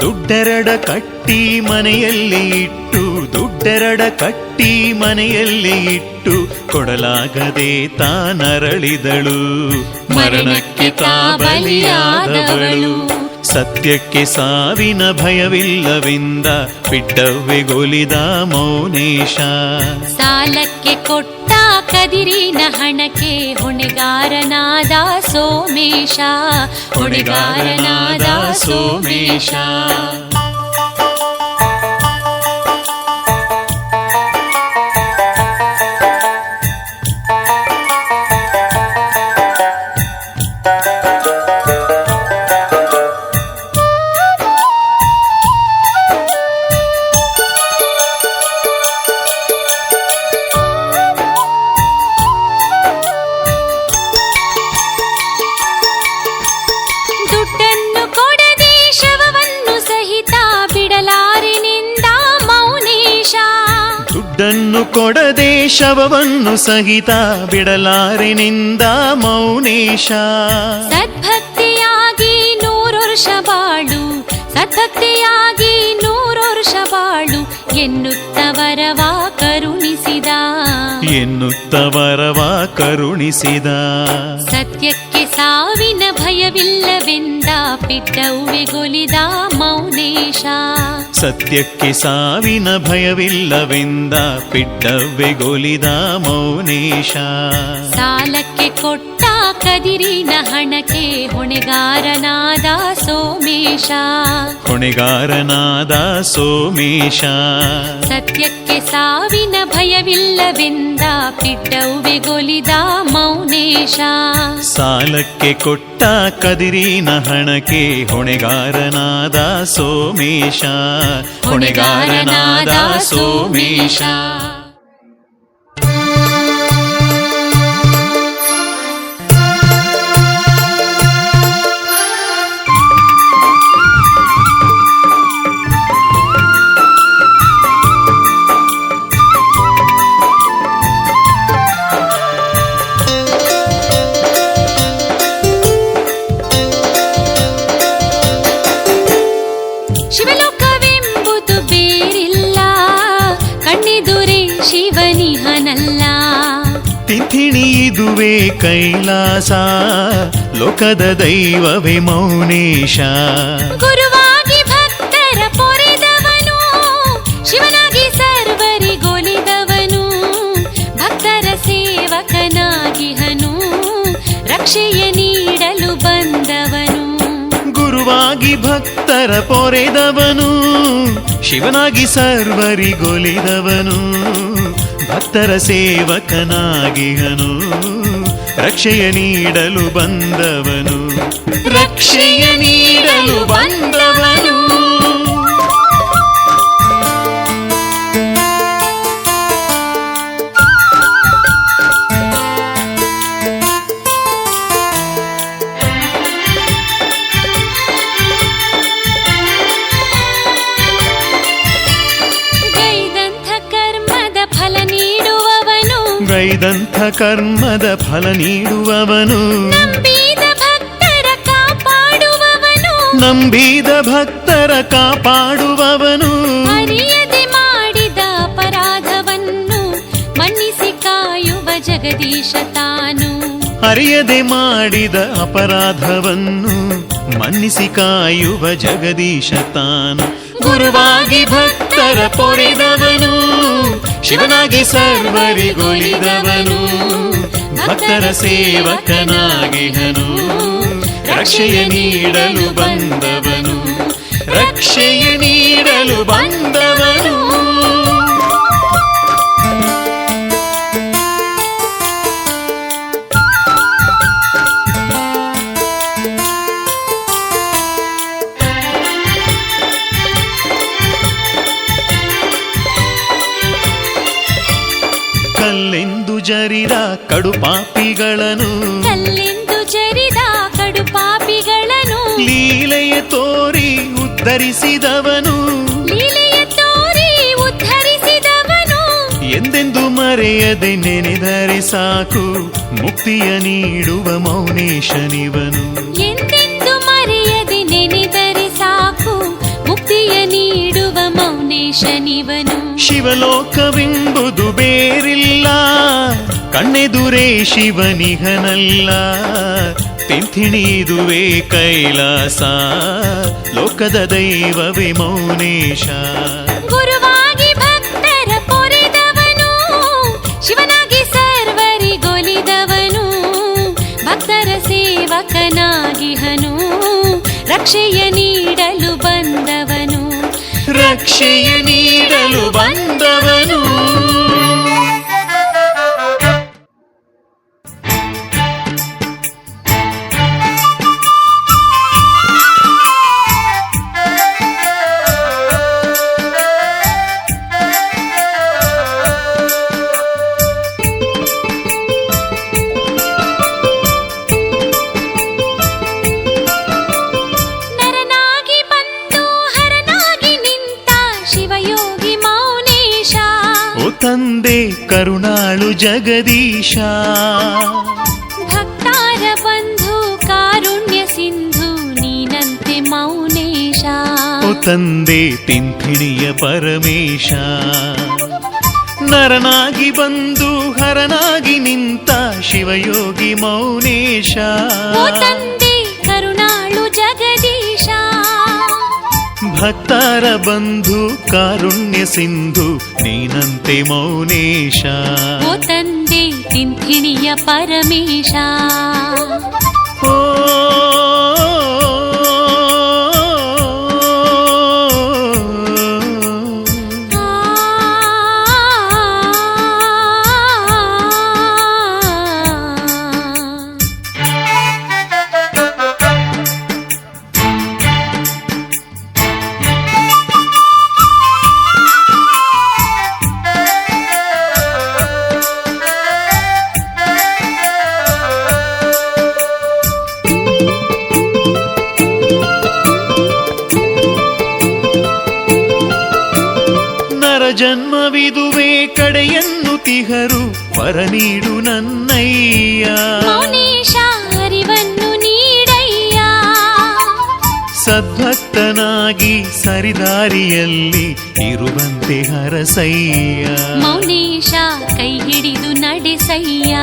ದುಡ್ಡೆರಡ ಕಟ್ಟಿ ಮನೆಯಲ್ಲಿ ಇಟ್ಟು ದುಡ್ಡೆರಡ ಕಟ್ಟಿ ಮನೆಯಲ್ಲಿ ಇಟ್ಟು ಕೊಡಲಾಗದೆ ತಾನರಳಿದಳು ಮರಣಕ್ಕೆ ತಾ ಬಲಿಯಾದವಳು ಸತ್ಯಕ್ಕೆ ಸಾವಿನ ಭಯವಿಲ್ಲವೆಂದ ಪಿಡ್ಡವ್ವೆಗೊಲಿದ ಮೌನೇಶ ಸಾಲಕ್ಕೆ ಕೊಟ್ಟ ಕದಿರಿನ ಹಣಕ್ಕೆ ಹೊಣೆಗಾರನಾದ ಸೋಮೇಶ ಹೊಣೆಗಾರನಾದ ಸೋಮೇಶ ದುಡ್ಡನ್ನು ಕೊಡದೆ ಶವವನ್ನು ಸಹಿತ ಬಿಡಲಾರಿನಿಂದ ಮೌನೇಶ ದುಡ್ಡನ್ನು ಕೊಡದೆ ಶವವನ್ನು ಸಹಿತ ಬಿಡಲಾರಿನಿಂದ ಮೌನೇಶ ಸದ್ಭಕ್ತಿಯಾಗಿ 100 ವರ್ಷ ಬಾಳು ಸದ್ಭಕ್ತಿಯಾಗಿ 100 ವರ್ಷ ಬಾಳು ಎನ್ನುತ್ತ ವರವ ಕರುಣಿಸಿದ ಎನ್ನುತ್ತ ವರವ ಕರುಣಿಸಿದ ಸತ್ಯಕ್ಕೆ ಸಾವಿನ ಭಯವಿಲ್ಲವೆಂದ ಪಿಡ್ಡವ್ವೆಗೊಲಿದ ಮೌನೇಶ ಸತ್ಯಕ್ಕೆ ಸಾವಿನ ಭಯವಿಲ್ಲವೆಂದ ಪಿಡ್ಡವ್ವೆಗೊಲಿದ ಮೌನೇಶ ಸಾಲಕ್ಕೆ ಕೊಟ್ಟ ಕದಿರಿನ ಹಣಕ್ಕೆ ಹೊಣೆಗಾರನಾದ ಸೋಮೇಶ ಹೊಣೆಗಾರನಾದ ಸೋಮೇಶ ಸತ್ಯಕ್ಕೆ ಸಾವಿನ ಭಯವಿಲ್ಲವೆಂದ ಪಿಡ್ಡವ್ವೆಗೊಲಿದ ಮೌನೇಶ ಸಾಲಕ್ಕೆ ಕೊಟ್ಟ ಕದಿರಿನ ಹಣಕ್ಕೆ ಹೊಣೆಗಾರನಾದ ಸೋಮೇಶ ಹೊಣೆಗಾರನಾದ ಸೋಮೇಶ ತಿಥಿಣಿ ಇದುವೇ ಕೈಲಾಸ ಲೋಕದ ದೈವವೇ ಮೌನೇಶ ಗುರುವಾಗಿ ಭಕ್ತರ ಪೊರೆದವನು ಶಿವನಾಗಿ ಸರ್ವರಿಗೊಲಿದವನು ಭಕ್ತರ ಸೇವಕನಾಗಿಹನು ರಕ್ಷೆಯ ನೀಡಲು ಬಂದವನು ಗುರುವಾಗಿ ಭಕ್ತರ ಪೊರೆದವನು ಶಿವನಾಗಿ ಸರ್ವರಿಗೊಲಿದವನು ಭಕ್ತರ ಸೇವಕನಾಗಿಹನು ರಕ್ಷೆಯ ನೀಡಲು ಬಂದವನು ರಕ್ಷೆಯ ನೀಡಲು ಬಂದವನು ಗೈದಂಥ ಕರ್ಮದ ಫಲ ನೀಡುವವನು ನಂಬಿದ ಭಕ್ತರ ಕಾಪಾಡುವವನು ನಂಬಿದ ಭಕ್ತರ ಕಾಪಾಡುವವನು ಅರಿಯದೆ ಮಾಡಿದ ಅಪರಾಧವನ್ನು ಮನ್ನಿಸಿ ಕಾಯುವ ಜಗದೀಶ ತಾನು ಅರಿಯದೆ ಮಾಡಿದ ಅಪರಾಧವನ್ನು ಮನ್ನಿಸಿ ಕಾಯುವ ಜಗದೀಶ ತಾನು ಗುರುವಾಗಿ ಭಕ್ತರ ಪೊರೆದವನು ಶಿವನಾಗಿ ಸರ್ವರಿಗೊಲಿದವನು ಭಕ್ತರ ಸೇವಕನಾಗಿಹನು ರಕ್ಷೆಯ ನೀಡಲು ಬಂದವನು ರಕ್ಷೆಯ ನೀಡಲು ಬಂದವನು ಕಲ್ಲೆಂದು ಜರಿದ ಕಡುಪಾಪಿಗಳನ್ನು ಕಲ್ಲೆಂದು ಜರಿದ ಕಡುಪಾಪಿಗಳನ್ನು ಲೀಲೆಯ ತೋರಿ ಉದ್ಧರಿಸಿದವನು ಲೀಲೆಯ ತೋರಿ ಉದ್ಧರಿಸಿದವನು ಎಂದೆಂದು ಮರೆಯದೆ ನೆನೆದರೆ ಸಾಕು ಮುಕ್ತಿಯ ನೀಡುವ ಮೌನೇಶನಿವನು ಎಂದೆಂದು ಮರೆಯದೆ ನೆನೆದರೆ ಸಾಕು ಮುಕ್ತಿಯ ನೀಡುವ ಮೌನೇಶನಿವನು ಶಿವಲೋಕವೆಂಬುದು ಬೇರಿಲ್ಲ ಕಣ್ಣೆದುರೇ ಶಿವನಿಗನಲ್ಲ ತಿಥಿಣಿದುವೆ ಕೈಲಾಸ ಲೋಕದ ದೈವವೇ ಮೌನೇಶ ಗುರುವಾಗಿ ಭಕ್ತರ ಪೊರೆದವನು ಶಿವನಾಗಿ ಸರ್ವರಿಗೊಲಿದವನು ಭಕ್ತರ ಸೇವಕನಾಗಿಹನು ರಕ್ಷೆಯ ನೀಡಲು ಬಂದವನು ರಕ್ಷೆಯ ನೀಡಲು ಬಂದವನು ತಂದೆ ಕರುಣಾಳು ಜಗದೀಶ ಭಕ್ತಾರ ಬಂಧು ಕಾರುಣ್ಯ ಸಿಂಧು ನೀನಂತೆ ಮೌನೇಶ ಓ ತಂದೆ ತಿಂಥಿಣಿಯ ಪರಮೇಶ ನರನಾಗಿ ಬಂದು ಹರನಾಗಿ ನಿಂತ ಶಿವಯೋಗಿ ಮೌನೇಶ ಓ ತಂದೆ ಕರುಣಾಳು ಜಗದೀಶ ಭಕ್ತರ ಬಂಧು ಕಾರುಣ್ಯ ಸಿಂಧು ನೀನಂತೆ ಮೌನೇಶ ಓ ತಂದೆ ತಿಂಥಿಣಿಯ ಪರಮೇಶ ಓ ಜನ್ಮವಿದುವೆ ಕಡೆಯನ್ನು ತಿಹರು ವರ ನೀಡು ನನ್ನಯ್ಯ ಮೌನೇಶ ಅರಿವನ್ನು ನೀಡಯ್ಯ ಸದ್ಭಕ್ತನಾಗಿ ಸರಿದಾರಿಯಲ್ಲಿ ಇರುವಂತೆ ಹರಸಯ್ಯ. ಮೌನೇಶ ಕೈ ಹಿಡಿದು ನಡೆಸಯ್ಯ.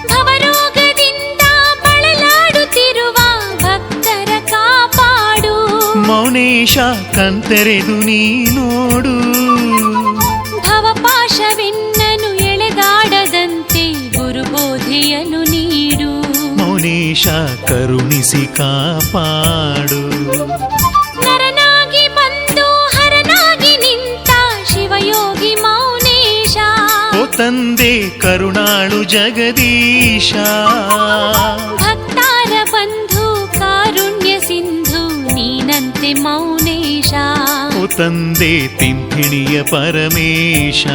ಭವರೋಗದಿಂದ ಬಳಲಾಡುತ್ತಿರುವ ಭಕ್ತರ ಕಾಪಾಡು. ಮೌನೇಶ ಕಣ್ತೆರೆದು ನೀ ನೋಡು. ಭವಪಾಶವೆನ್ನನು ಎಳೆದಾಡದಂತೆ ಗುರುಬೋಧೆಯನ್ನು ನೀಡು. ಮೌನೇಶ ಕರುಣಿಸಿ ಕಾಪಾಡು. ನರನಾಗಿ ಬಂದು ಹರನಾಗಿ ನಿಂತ ಶಿವಯೋಗಿ ಮೌನೇಶ. ಓ ತಂದೆ ಕರುಣಾಳು ಜಗದೀಶ. ಭಕ್ತಾರ ಬಂಧು ಕಾರುಣ್ಯ ಸಿಂಧು ನೀನಂತೆ ಮೌನೇಶ. ಓ ತಂದೆ ತಿಂಥಿಣಿಯ ಪರಮೇಶ.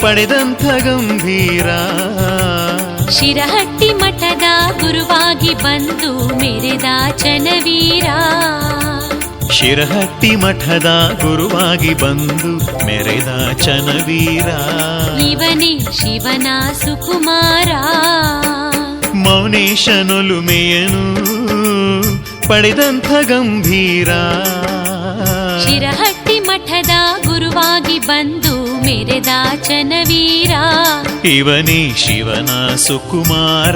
ಪಡೆದಂಥ ಗಂಭೀರ. ಶಿರಹಟ್ಟಿ ಮಠದ ಗುರುವಾಗಿ ಬಂದು ಮೆರೆದ ಚನವೀರ. ಶಿರಹಟ್ಟಿ ಮಠದ ಗುರುವಾಗಿ ಬಂದು ಮೆರೆದ ಚನವೀರ. ಇವನೇ ಶಿವನ ಸುಕುಮಾರ. ಮೌನೇಶನೊಲುಮೆಯನು ಪಡೆದಂಥ ಗಂಭೀರ. ಶಿರಹಟ್ಟಿ ಮಠದ ಗುರುವಾಗಿ ಬಂದು ಮೆರೆದ ಚನವೀರ. ಇವನೇ ಶಿವನ ಸುಕುಮಾರ.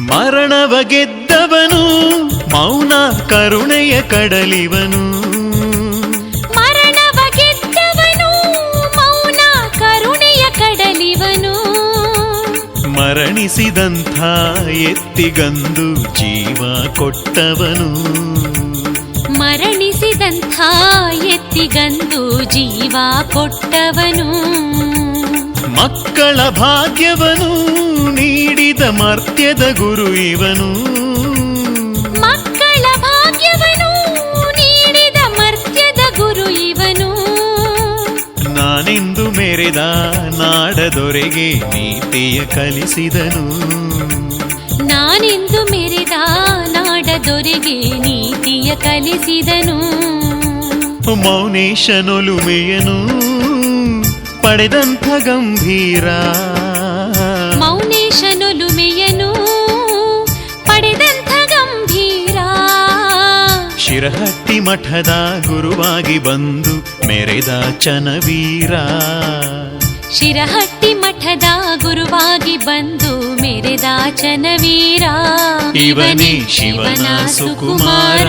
ಮರಣವ ಗೆದ್ದವನು ಮೌನ ಕರುಣೆಯ ಕಡಲಿವನು. ಮರಣವ ಗೆದ್ದವನು ಮೌನ ಕರುಣೆಯ ಕಡಲಿವನು. ಮರಣಿಸಿದಂಥ ಎತ್ತಿಗಂದು ಜೀವ ಕೊಟ್ಟವನು. ಮರಣಿಸಿದಂಥ ಎತ್ತಿಗಂದು ಜೀವ ಕೊಟ್ಟವನು. ಮಕ್ಕಳ ಭಾಗ್ಯವನು ನೀಡಿದ ಮರ್ತ್ಯದ ಗುರು ಇವನು. ಮಕ್ಕಳ ಭಾಗ್ಯವನು ನೀಡಿದ ಮರ್ತ್ಯದ ಗುರು ಇವನು. ನಾನೆಂದು ಮೆರೆದ ನಾಡದೊರೆಗೆ ನೀತಿಯ ಕಲಿಸಿದನು. ನಾನೆಂದು ಮೆರೆದ ನಾಡದೊರೆಗೆ ನೀತಿಯ ಕಲಿಸಿದನು. ಮೌನೇಶನೊಲುಮೆಯನು ಪಡೆದಂಥ ಗಂಭೀರ. ಮೌನೇಶನೊಲುಮೆಯನು ಪಡೆದಂಥ ಗಂಭೀರ. ಶಿರಹಟ್ಟಿ ಮಠದ ಗುರುವಾಗಿ ಬಂದು ಮೆರೆದ ಚನವೀರ. ಶಿರಹಟ್ಟಿ ಮಠದ ಗುರುವಾಗಿ ಬಂದು ಮೆರೆದ ಚನವೀರ. ಇವನೇ ಶಿವನ ಸುಕುಮಾರ.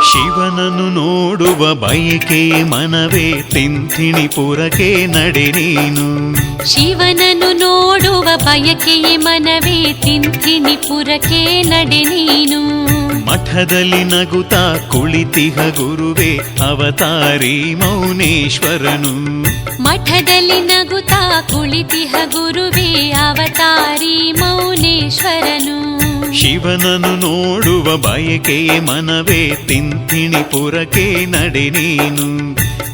ಶಿವನನ್ನು ನೋಡುವ ಬಯಕೆ ಮನವೇ ತಿಂಥಿಣಿಪುರಕ್ಕೆ ನಡೆ ನೀನು ಶಿವನನ್ನು ನೋಡುವ ಬಯಕೆಯೇ ಮನವೇ ತಿಂಥಿಣಿಪುರಕ್ಕೆ ನಡೆ ನೀನು ಮಠದಲ್ಲಿ ನಗುತ್ತಾ ಕುಳಿತಿಹ ಗುರುವೇ ಅವತಾರಿ ಮೌನೇಶ್ವರನು ಮಠದಲ್ಲಿ ನಗುತ್ತಾ ಕುಳಿತಿಹ ಗುರುವೇ ಅವತಾರಿ ಮೌನೇಶ್ವರನು ಶಿವನನ್ನು ನೋಡುವ ಬಯಕೆಯೇ ಮನವೇ ತಿಂಥಿಣಿಪುರಕ್ಕೆ ನಡೆ ನೀನು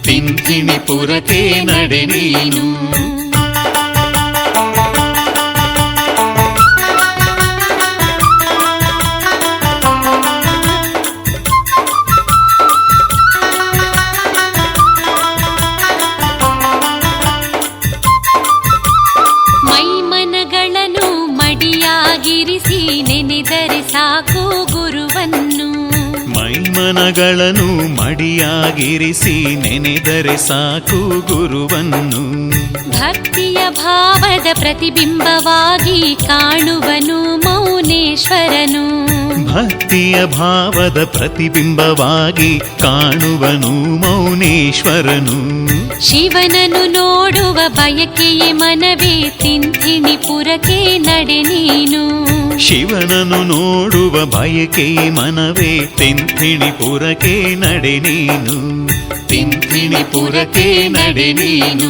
ತಿಂಥಿಣಿಪುರಕ್ಕೆ ನಡೆ ನೀನು ಮೈಮನಗಳನ್ನು ಮಡಿಯಾಗಿರಿಸಿ ನೆನೆದರೆ ಸಾಕು ಗುರುವನ್ನು ಮೈಮನಗಳನ್ನು ಮಡಿಯಾಗಿರಿಸಿ ನೆನೆದರೆ ಸಾಕು ಗುರುವನ್ನು ಭಕ್ತಿಯ ಭಾವದ ಪ್ರತಿಬಿಂಬವಾಗಿ ಕಾಣುವನು ಮೌನೇಶ್ವರನು ಭಕ್ತಿಯ ಭಾವದ ಪ್ರತಿಬಿಂಬವಾಗಿ ಕಾಣುವನು ಮೌನೇಶ್ವರನು ಶಿವನನ್ನು ನೋಡುವ ಬಯಕೆಯೇ ಮನವೇ ತಿಂಥಿಣಿಪುರಕ್ಕೆ ನಡೆ ನೀನು ಶಿವನನ್ನು ನೋಡುವ ಬಯಕೆಯೇ ಮನವೇ ತಿಂಥಿಣಿಪುರಕ್ಕೆ ನಡೆ ನೀನು ತಿಂಥಿಣಿಪುರಕ್ಕೆ ನಡೆ ನೀನು